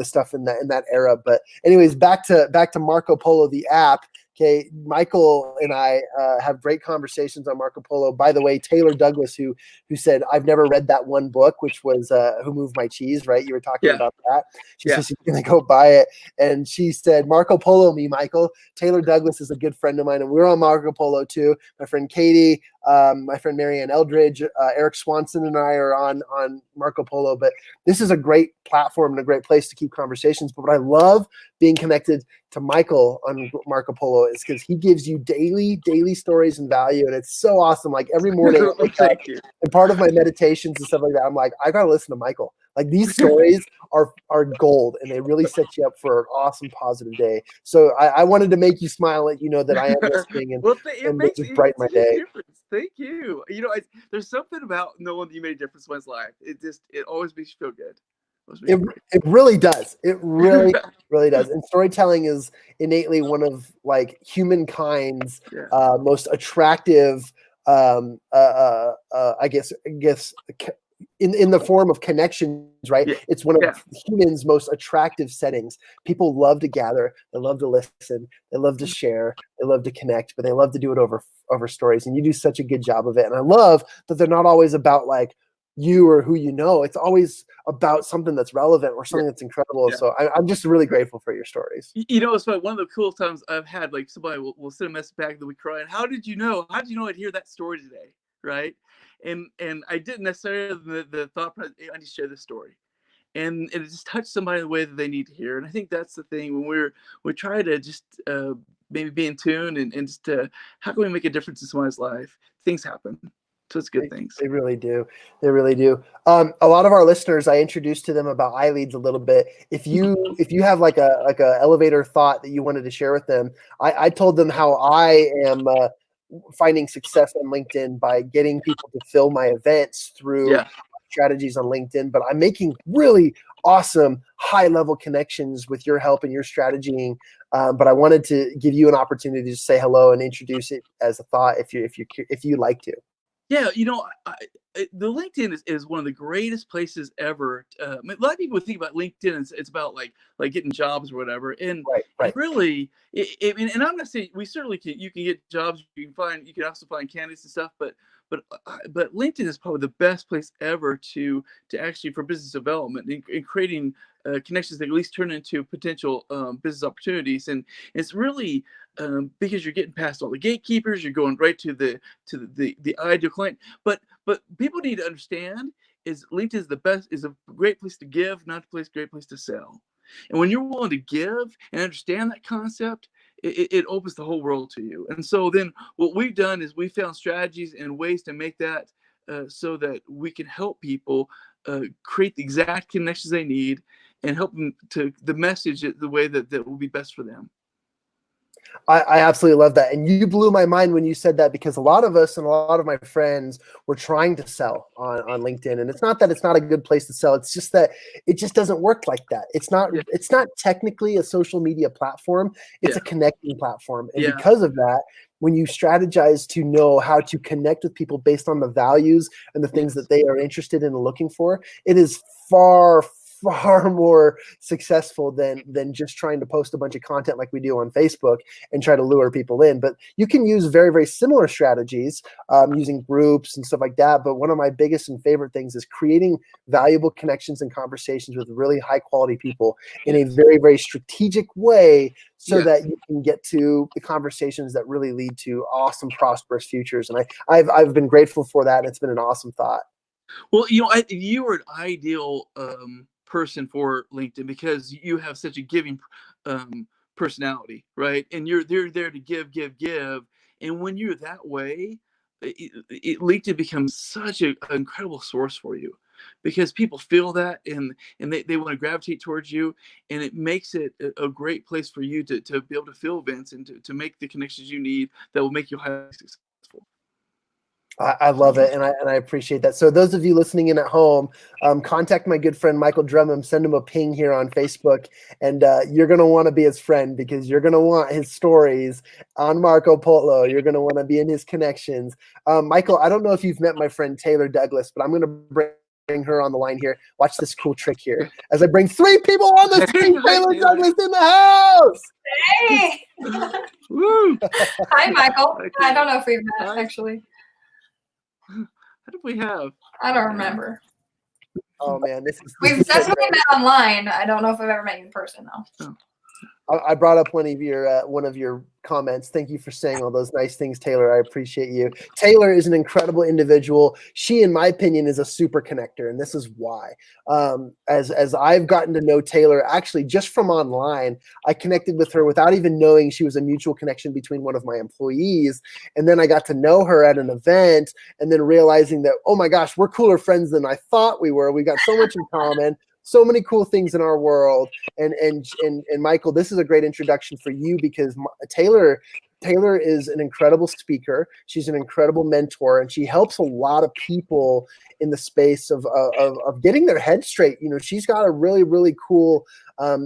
stuff in that era. But anyways, back to Marco Polo, the app. Okay, Michael and I have great conversations on Marco Polo. By the way, Taylor Douglas, who said, I've never read that one book, which was Who Moved My Cheese, right? You were talking about that. She said she's going to go buy it. And she said, Marco Polo me, Michael. Taylor Douglas is a good friend of mine, and we're on Marco Polo too. My friend Katie, my friend Marianne Eldridge, Eric Swanson and I are on Marco Polo. But this is a great platform and a great place to keep conversations. But what I love being connected to Michael on Marco Polo is because he gives you daily stories and value, and it's so awesome. Like every morning I wake up, and part of my meditations and stuff like that, I'm like, I gotta listen to Michael. Like these stories are gold, and they really set you up for an awesome, positive day. So I wanted to make you smile, let you know that I am listening, and it just brightened my day. Difference. Thank you. You know, there's something about knowing that you made a difference in one's life. It always makes you feel good. It really does. It really, really does. And storytelling is innately one of like humankind's most attractive, I guess, in the form of connections, right? Yeah. It's one of humans' most attractive settings. People love to gather. They love to listen. They love to share. They love to connect, but they love to do it over stories. And you do such a good job of it. And I love that they're not always about like you or who you know. It's always about something that's relevant or something that's incredible. So I'm just really grateful for your stories. You know, it's like one of the cool times I've had, like somebody will send a message back and we cry, and how did you know I'd hear that story today, right? And I didn't necessarily have the thought process, I need to share this story, and it just touched somebody in the way that they need to hear. And I think that's the thing when we try to just maybe be in tune and just how can we make a difference in somebody's life? Things happen. So it's good things. They really do. They really do. A lot of our listeners, I introduced to them about iLeads a little bit. If you have like a elevator thought that you wanted to share with them, I told them how I am finding success on LinkedIn by getting people to fill my events through strategies on LinkedIn. But I'm making really awesome high-level connections with your help and your strategying. But I wanted to give you an opportunity to say hello and introduce it as a thought if you like to. Yeah, you know, the LinkedIn is one of the greatest places ever. A lot of people think about LinkedIn and it's about like getting jobs or whatever. And really, and I'm not saying we certainly can. You can get jobs. You can also find candidates and stuff. But LinkedIn is probably the best place ever to actually for business development and creating connections that at least turn into potential business opportunities. And it's really because you're getting past all the gatekeepers, you're going right to the ideal client. But people need to understand is LinkedIn is a great place to give, not a great place to sell. And when you're willing to give and understand that concept, it opens the whole world to you. And so then what we've done is we found strategies and ways to make that so that we can help people create the exact connections they need and help them to the message the way that will be best for them. I absolutely love that. And you blew my mind when you said that, because a lot of us and a lot of my friends were trying to sell on LinkedIn. And it's not that it's not a good place to sell. It's just that it just doesn't work like that. It's not technically a social media platform. It's a connecting platform. And because of that, when you strategize to know how to connect with people based on the values and the things that they are interested in and looking for, it is far more successful than just trying to post a bunch of content like we do on Facebook and try to lure people in. But you can use very, very similar strategies using groups and stuff like that. But one of my biggest and favorite things is creating valuable connections and conversations with really high quality people in a very, very strategic way so that you can get to the conversations that really lead to awesome, prosperous futures. And I've been grateful for that. And it's been an awesome thought. Well, you know, you are an ideal person for LinkedIn because you have such a giving personality, right? And they're there to give. And when you're that way, LinkedIn becomes such an incredible source for you, because people feel that, and they want to gravitate towards you, and it makes it a great place for you to be able to fill events and to make the connections you need that will make you highly successful. I love it, and I appreciate that. So those of you listening in at home, contact my good friend Michael Drummond, send him a ping here on Facebook, and you're going to want to be his friend, because you're going to want his stories on Marco Polo. You're going to want to be in his connections. Michael, I don't know if you've met my friend Taylor Douglas, but I'm going to bring her on the line here. Watch this cool trick here as I bring 3 people on the screen. Taylor Douglas in the house. Hey. Woo! Hi, Michael. I don't know if we've met, actually. How did we have? I don't remember. Oh man, We've definitely met online. I don't know if I've ever met you in person though. Oh. I brought up one of your comments. Thank you for saying all those nice things, Taylor. I appreciate you. Taylor is an incredible individual. She, in my opinion, is a super connector, and this is why. As I've gotten to know Taylor, actually just from online, I connected with her without even knowing she was a mutual connection between one of my employees. And then I got to know her at an event, and then realizing that, oh my gosh, we're cooler friends than I thought we were. We got so much in common. So many cool things in our world, and Michael, this is a great introduction for you, because Taylor is an incredible speaker. She's an incredible mentor, and she helps a lot of people in the space of getting their head straight. You know, she's got a really, really cool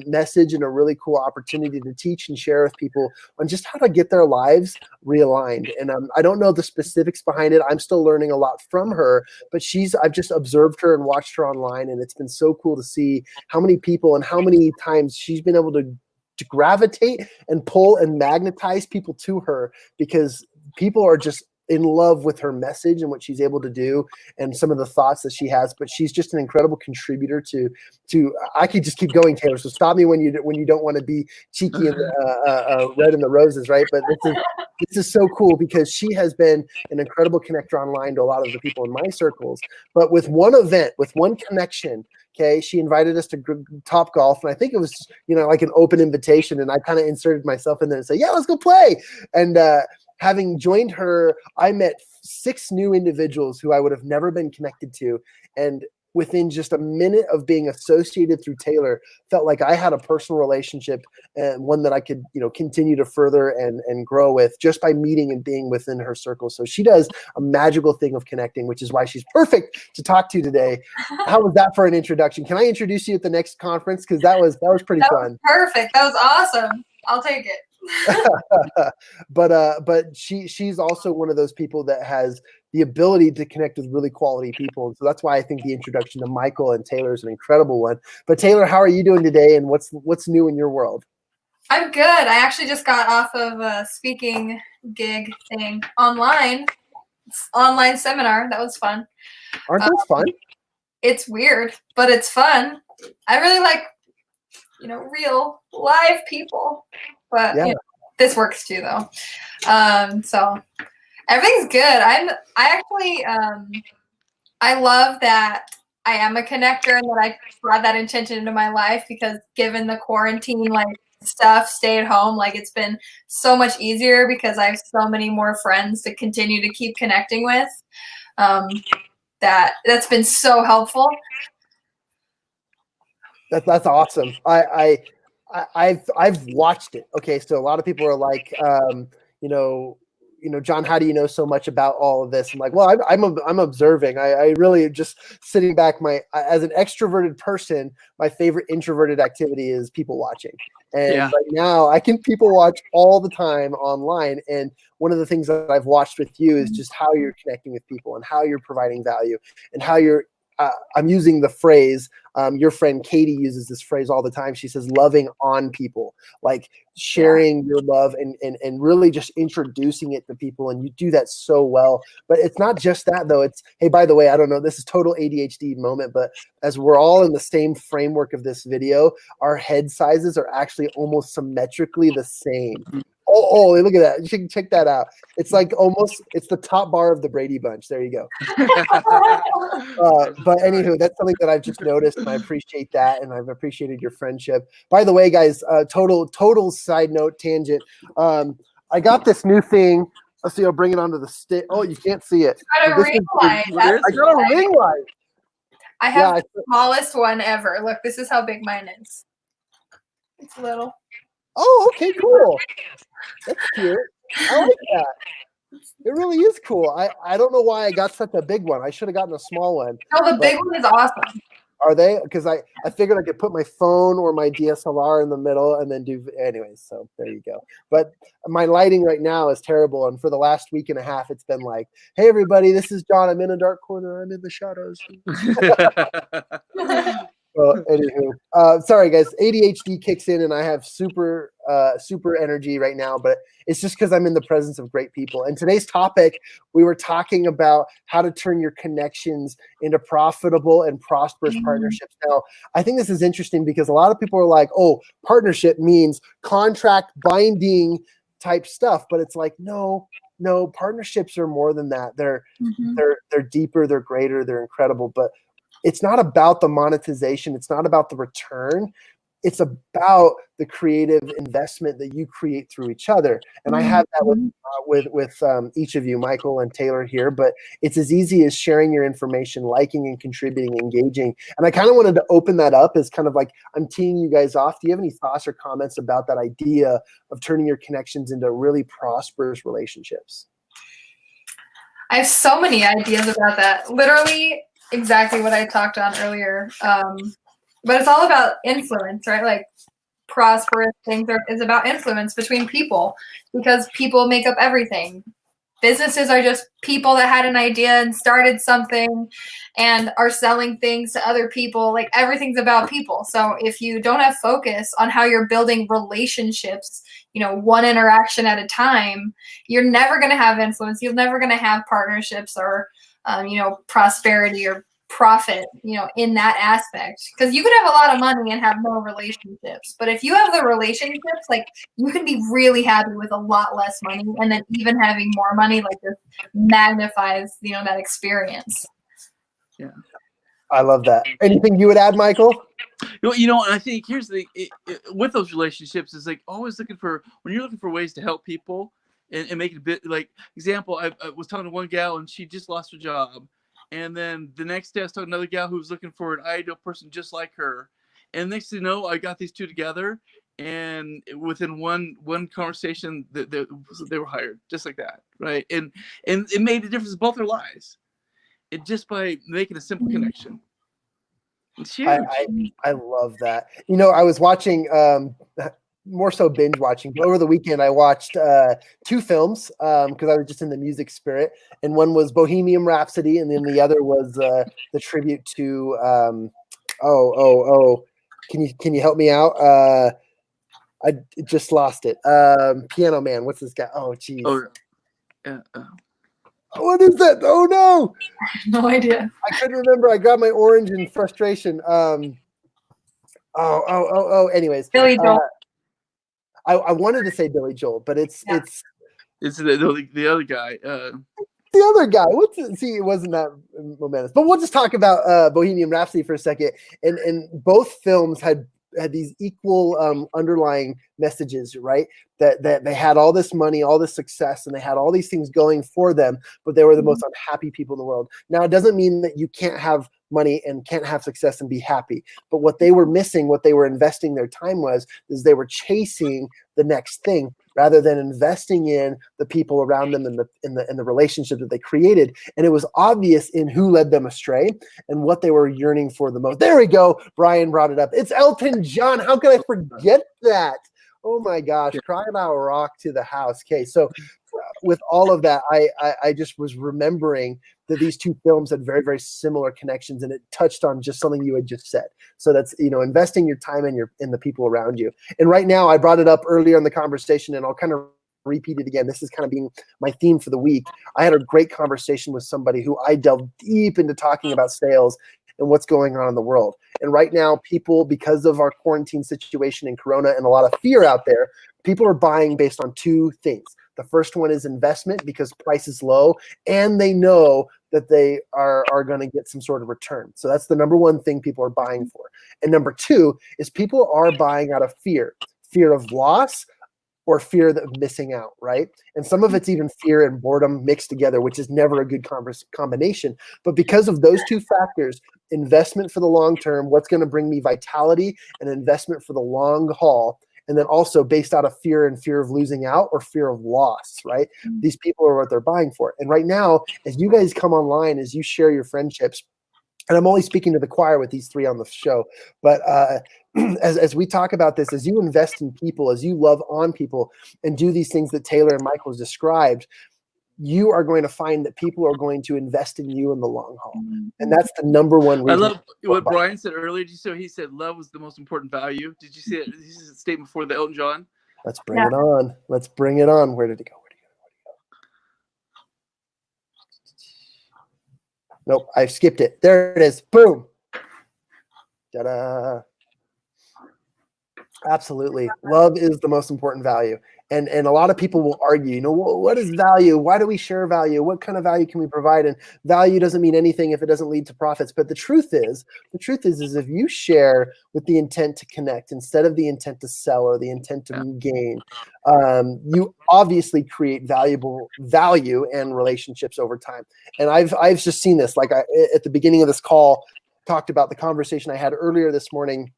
message and a really cool opportunity to teach and share with people on just how to get their lives realigned. And I don't know the specifics behind it. I'm still learning a lot from her, but I've just observed her and watched her online, and it's been so cool to see how many people and how many times she's been able to gravitate and pull and magnetize people to her, because people are just in love with her message and what she's able to do and some of the thoughts that she has. But she's just an incredible contributor to I could just keep going, Taylor, so stop me when you don't want to be cheeky and red in the roses, right? But this is so cool, because she has been an incredible connector online to a lot of the people in my circles. But with one event, with one connection, okay, she invited us to Top Golf, and I think it was, like an open invitation, and I kind of inserted myself in there and said, yeah, let's go play. And having joined her, I met 6 new individuals who I would have never been connected to, and within just a minute of being associated through Taylor, felt like I had a personal relationship, and one that I could, continue to further and grow with just by meeting and being within her circle. So she does a magical thing of connecting, which is why she's perfect to talk to today. How was that for an introduction? Can I introduce you at the next conference? Because that was pretty fun. Perfect. That was awesome. I'll take it. But she's also one of those people that has the ability to connect with really quality people, and so that's why I think the introduction to Michael and Taylor is an incredible one. But Taylor, how are you doing today, and what's new in your world? I'm good. I actually just got off of a speaking gig thing online seminar. That was fun. Aren't those fun? It's weird, but it's fun. I really like real live people. But yeah. This works too, though. So everything's good. I love that I am a connector and that I brought that intention into my life, because given the quarantine stuff, stay at home, it's been so much easier because I have so many more friends to continue to keep connecting with. That's been so helpful. That's awesome. I've watched it. Okay, so a lot of people are like, John, how do you know so much about all of this? I'm like, well, I'm observing. I really just sitting back. As an extroverted person, my favorite introverted activity is people watching. And right now, I can people watch all the time online. And one of the things that I've watched with you is just how you're connecting with people and how you're providing value and how you're. I'm using the phrase, your friend Katie uses this phrase all the time. She says, loving on people, like sharing your love and really just introducing it to people. And you do that so well. But it's not just that, though. It's, hey, by the way, I don't know, this is total ADHD moment, but as we're all in the same framework of this video, our head sizes are actually almost symmetrically the same. Oh, look at that. You can check that out. It's like it's the top bar of the Brady Bunch. There you go. But anywho, that's something that I've just noticed, and I appreciate that, and I've appreciated your friendship. By the way, guys, total side note tangent. I got this new thing Let's see. I'll bring it onto the stick. Oh, you can't see it. I got a ring light. I got a ring light. I have the smallest one ever. Look, this is how big mine is. It's little. Oh, okay, cool. That's cute. I like that. It really is cool. I don't know why I got such a big one. I should have gotten a small one. No, the big one is awesome. Are they? Because I figured I could put my phone or my DSLR in the middle and then do anyways. So there you go. But my lighting right now is terrible. And for the last week and a half, it's been like, hey, everybody, this is John. I'm in a dark corner. I'm in the shadows. Well, anywho, sorry guys, ADHD kicks in and I have super energy right now, but it's just because I'm in the presence of great people. And today's topic, we were talking about how to turn your connections into profitable and prosperous partnerships. Now, I think this is interesting because a lot of people are like, oh, partnership means contract binding type stuff, but it's like, no, partnerships are more than that. They're deeper, they're greater, they're incredible, but it's not about the monetization. It's not about the return. It's about the creative investment that you create through each other. And I have that with each of you, Michael and Taylor here, but it's as easy as sharing your information, liking and contributing, engaging. And I kind of wanted to open that up as kind of like, I'm teeing you guys off. Do you have any thoughts or comments about that idea of turning your connections into really prosperous relationships? I have so many ideas about that. Literally, exactly what I talked on earlier. But it's all about influence, right? Like prosperous things is about influence between people because people make up everything. Businesses are just people that had an idea and started something and are selling things to other people. Like everything's about people. So if you don't have focus on how you're building relationships, one interaction at a time, you're never going to have influence. You're never going to have partnerships or prosperity or profit, in that aspect. Because you could have a lot of money and have no relationships. But if you have the relationships, like you can be really happy with a lot less money, and then even having more money, like this magnifies, that experience. Yeah. I love that. Anything you would add, Michael? I think here's with those relationships is like always when you're looking for ways to help people and make it a bit like example, I was talking to one gal and she just lost her job. And then the next day I was talking to another gal who was looking for an ideal person just like her. And next thing you know, I got these two together and within one conversation they were hired just like that. Right. And it made a difference in both their lives. It just by making a simple connection. It's huge. I love that. I was watching more so binge watching. But over the weekend, I watched 2 films because I was just in the music spirit. And one was Bohemian Rhapsody, and then the other was the tribute to Can you help me out? I just lost it. Piano Man. What's this guy? Oh, geez. Oh, yeah. What is that? Oh no! I have no idea. I couldn't remember. I grabbed my orange in frustration. Anyways, Billy Joel. I wanted to say Billy Joel, but it's the other guy. The other guy. It wasn't that momentous. But we'll just talk about Bohemian Rhapsody for a second. And both films had these equal underlying messages, right? That they had all this money, all this success, and they had all these things going for them, but they were the most unhappy people in the world. Now, it doesn't mean that you can't have money and can't have success and be happy. But what they were missing, what they were investing their time is they were chasing the next thing rather than investing in the people around them and the relationship that they created. And it was obvious in who led them astray and what they were yearning for the most. There we go. Brian brought it up. It's Elton John. How could I forget that? Oh my gosh, Crocodile Rock to the house. Okay, so with all of that, I just was remembering that these 2 films had very, very similar connections, and it touched on just something you had just said. So that's, investing your time in the people around you. And right now, I brought it up earlier in the conversation, and I'll kind of repeat it again. This is kind of being my theme for the week. I had a great conversation with somebody who I delved deep into talking about sales and what's going on in the world. And right now, people, because of our quarantine situation and Corona and a lot of fear out there, people are buying based on 2 things. The first one is investment because price is low and they know that they are going to get some sort of return. So that's the number one thing people are buying for. And number 2 is people are buying out of fear of loss, or fear of missing out, right? And some of it's even fear and boredom mixed together, which is never a good combination. But because of those two factors, investment for the long term, what's going to bring me vitality, and investment for the long haul, and then also based out of fear of losing out or fear of loss, right? These people are what they're buying for. And right now, as you guys come online, as you share your friendships, and I'm only speaking to the choir with these three on the show, but as we talk about this, as you invest in people, as you love on people and do these things that Taylor and Michael has described, you are going to find that people are going to invest in you in the long haul. And that's the number one reason. I love what Brian said earlier. Did you see he said love was the most important value? Did you see it? This is a statement before the Elton John. Let's bring it on. Let's bring it on. Where did it go? Nope, I've skipped it. There it is. Boom. Ta-da. Absolutely. Love is the most important value. And a lot of people will argue, what is value? Why do we share value? What kind of value can we provide? And value doesn't mean anything if it doesn't lead to profits. But the truth is if you share with the intent to connect instead of the intent to sell or the intent to gain, you obviously create value and relationships over time. And I've just seen this. Like at the beginning of this call, talked about the conversation I had earlier this morning,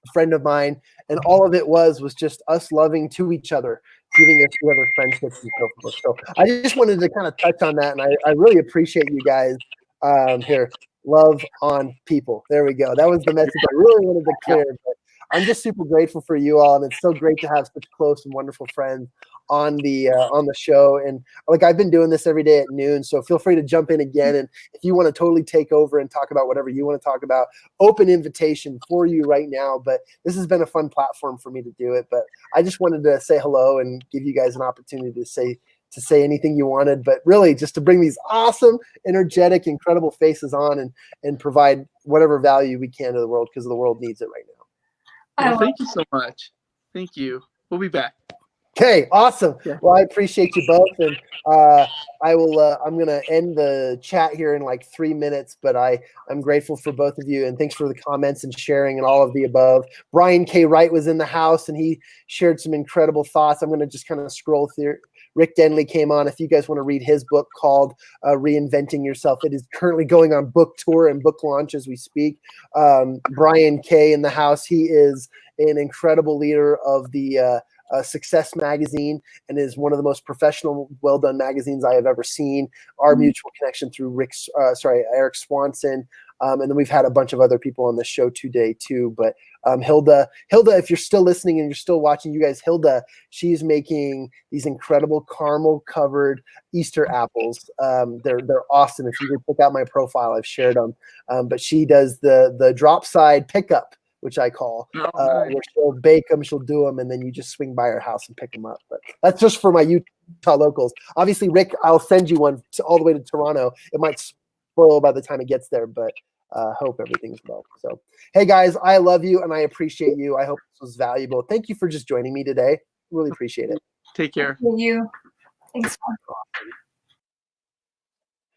a friend of mine, and all of it was just us loving to each other, giving us other friendships and so forth. So I just wanted to kind of touch on that, and I really appreciate you guys here. Love on people. There we go. That was the message I really wanted to clear. But I'm just super grateful for you all, and it's so great to have such close and wonderful friends on the show. And like, I've been doing this every day at noon, so feel free to jump in again. And if you want to totally take over and talk about whatever you want to talk about, open invitation for you right now. But this has been a fun platform for me to do it. But I just wanted to say hello and give you guys an opportunity to say anything you wanted, but really just to bring these awesome, energetic, incredible faces on and provide whatever value we can to the world, because the world needs it right now. Well, thank you so much. Thank you. We'll be back. Okay, awesome. Yeah. Well, I appreciate you both, and I will. I'm going to end the chat here in like 3 minutes, but I'm grateful for both of you, and thanks for the comments and sharing and all of the above. Brian K. Wright was in the house, and he shared some incredible thoughts. I'm going to just kind of scroll through. Rick Denley came on. If you guys want to read his book called Reinventing Yourself, it is currently going on book tour and book launch as we speak. Brian K. in the house. He is an incredible leader of the Success magazine, and is one of the most professional, well-done magazines I have ever seen. Our mutual connection through Eric Swanson, and then we've had a bunch of other people on the show today too. But Hilda, if you're still listening and you're still watching, you guys, Hilda, she's making these incredible caramel-covered Easter apples. They're awesome. If you could check out my profile, I've shared them. But she does the drop side pickup, which I call, where she'll bake them, she'll do them, and then you just swing by her house and pick them up. But that's just for my Utah locals. Obviously, Rick, I'll send you one all the way to Toronto. It might spoil by the time it gets there, but hope everything's well. So, hey guys, I love you and I appreciate you. I hope this was valuable. Thank you for just joining me today. Really appreciate it. Take care. Thank you. Thanks.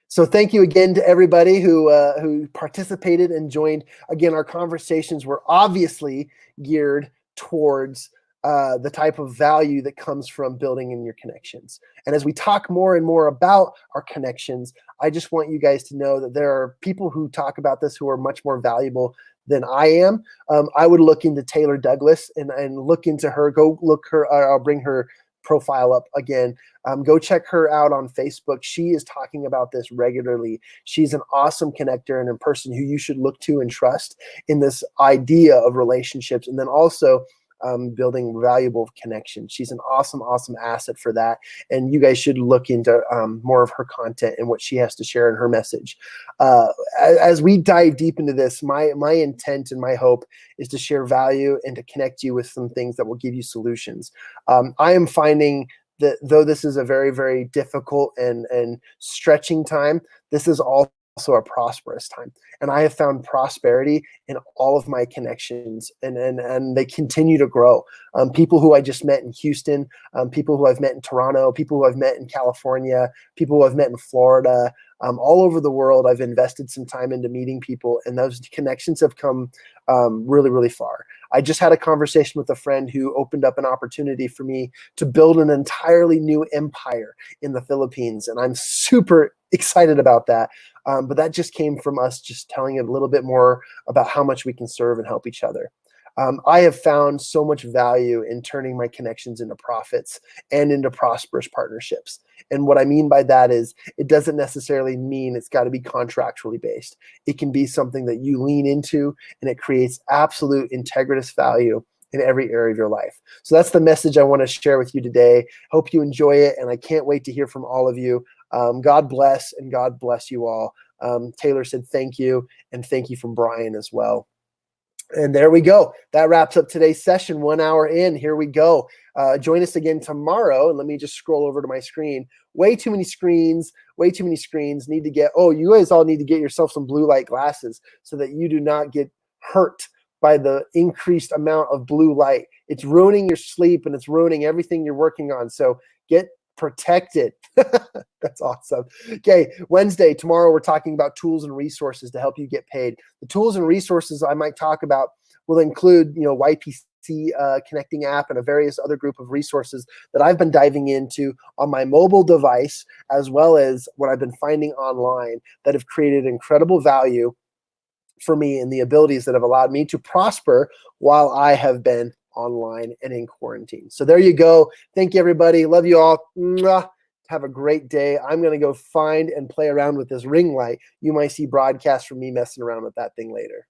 So thank you again to everybody who participated and joined. Again, our conversations were obviously geared towards the type of value that comes from building in your connections. And as we talk more and more about our connections, I just want you guys to know that there are people who talk about this who are much more valuable than I am. I would look into Taylor Douglas and look into her. Go look her. I'll bring her profile up again. Go check her out on Facebook. She is talking about this regularly. She's an awesome connector and a person who you should look to and trust in this idea of relationships, and then also building valuable connections. She's an awesome asset for that. And you guys should look into more of her content and what she has to share in her message. As we dive deep into this, my intent and my hope is to share value and to connect you with some things that will give you solutions. I am finding that though this is a very, very difficult and stretching time, this is also a prosperous time. And I have found prosperity in all of my connections, and they continue to grow. People who I just met in Houston, people who I've met in Toronto, people who I've met in California, people who I've met in Florida, all over the world. I've invested some time into meeting people, and those connections have come really, really far. I just had a conversation with a friend who opened up an opportunity for me to build an entirely new empire in the Philippines, and I'm super excited about that. But that just came from us just telling it a little bit more about how much we can serve and help each other. I have found so much value in turning my connections into profits and into prosperous partnerships. And what I mean by that is it doesn't necessarily mean it's got to be contractually based. It can be something that you lean into, and it creates absolute integritous value in every area of your life. So that's the message I want to share with you today. Hope you enjoy it, and I can't wait to hear from all of you. God bless, and God bless you all. Taylor said thank you, and thank you from Brian as well. And there we go. That wraps up today's session. 1 hour in. Here we go. Join us again tomorrow. And let me just scroll over to my screen. Way too many screens. Way too many screens. You guys all need to get yourself some blue light glasses so that you do not get hurt by the increased amount of blue light. It's ruining your sleep, and it's ruining everything you're working on. So get protected. That's awesome. Okay, Wednesday, tomorrow, we're talking about tools and resources to help you get paid. The tools and resources I might talk about will include, YPC connecting app and a various other group of resources that I've been diving into on my mobile device, as well as what I've been finding online that have created incredible value for me and the abilities that have allowed me to prosper while I have been online and in quarantine. So there you go. Thank you, everybody. Love you all. Mwah. Have a great day. I'm going to go find and play around with this ring light. You might see broadcasts from me messing around with that thing later.